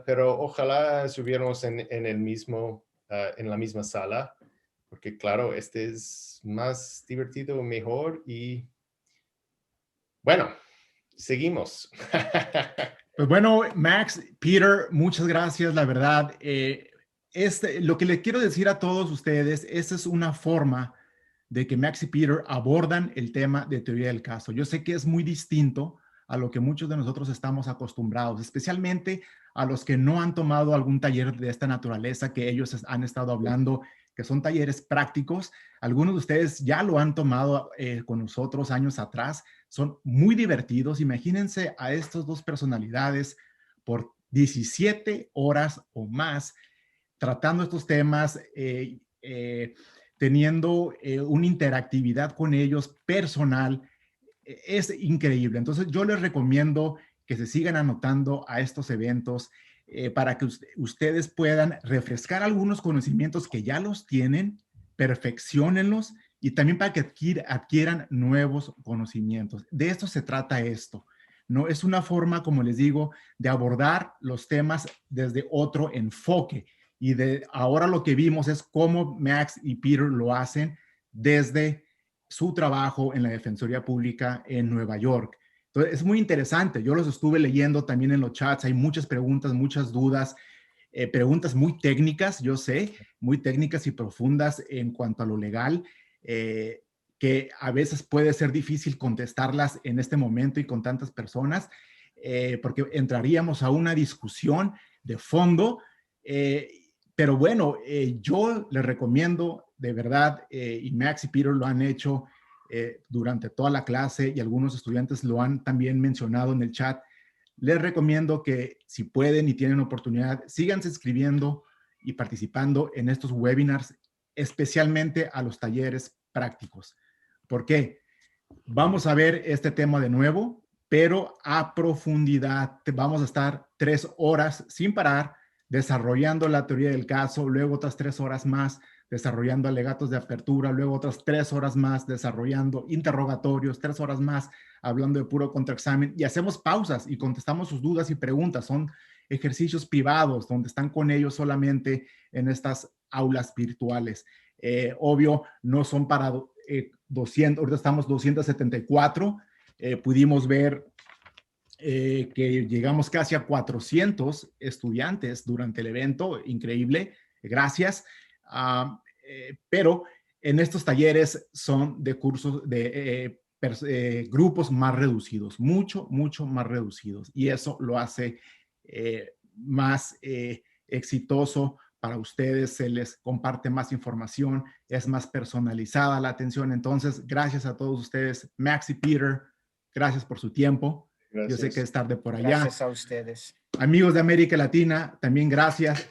pero ojalá estuviéramos en la misma sala, porque claro, este es más divertido, mejor y bueno, seguimos. Pues bueno, Max, Peter, muchas gracias, la verdad. Lo que le quiero decir a todos ustedes, esta es una forma de que Max y Peter abordan el tema de teoría del caso. Yo sé que es muy distinto a lo que muchos de nosotros estamos acostumbrados, especialmente a los que no han tomado algún taller de esta naturaleza que ellos han estado hablando, que son talleres prácticos. Algunos de ustedes ya lo han tomado con nosotros años atrás. Son muy divertidos. Imagínense a estas dos personalidades por 17 horas o más tratando estos temas, teniendo una interactividad con ellos personal. Es increíble. Entonces yo les recomiendo que se sigan anotando a estos eventos para que ustedes puedan refrescar algunos conocimientos que ya los tienen, perfecciónenlos y también para que adquieran nuevos conocimientos. De esto se trata esto. No es una forma, como les digo, de abordar los temas desde otro enfoque. Y ahora lo que vimos es cómo Max y Peter lo hacen desde su trabajo en la Defensoría Pública en Nueva York. Entonces, es muy interesante. Yo los estuve leyendo también en los chats. Hay muchas preguntas, muchas dudas, preguntas muy técnicas, yo sé, muy técnicas y profundas en cuanto a lo legal, que a veces puede ser difícil contestarlas en este momento y con tantas personas, porque entraríamos a una discusión de fondo. Pero bueno, yo les recomiendo de verdad, y Max y Peter lo han hecho durante toda la clase y algunos estudiantes lo han también mencionado en el chat. Les recomiendo que si pueden y tienen oportunidad, síganse inscribiendo y participando en estos webinars, especialmente a los talleres prácticos. ¿Por qué? Vamos a ver este tema de nuevo, pero a profundidad. Vamos a estar 3 horas sin parar desarrollando la teoría del caso, luego otras 3 horas más desarrollando alegatos de apertura, luego otras 3 horas más desarrollando interrogatorios, 3 horas más hablando de puro contraexamen y hacemos pausas y contestamos sus dudas y preguntas. Son ejercicios privados donde están con ellos solamente en estas aulas virtuales. Obvio, no son para 200, ahorita estamos 274, pudimos ver que llegamos casi a 400 estudiantes durante el evento, increíble, gracias. Pero en estos talleres son de cursos de grupos más reducidos, mucho más reducidos, y eso lo hace más exitoso para ustedes, se les comparte más información, es más personalizada la atención. Entonces, gracias a todos ustedes, Max y Peter, gracias por su tiempo. Gracias. Yo sé que es tarde por allá. Gracias a ustedes. Amigos de América Latina, también gracias.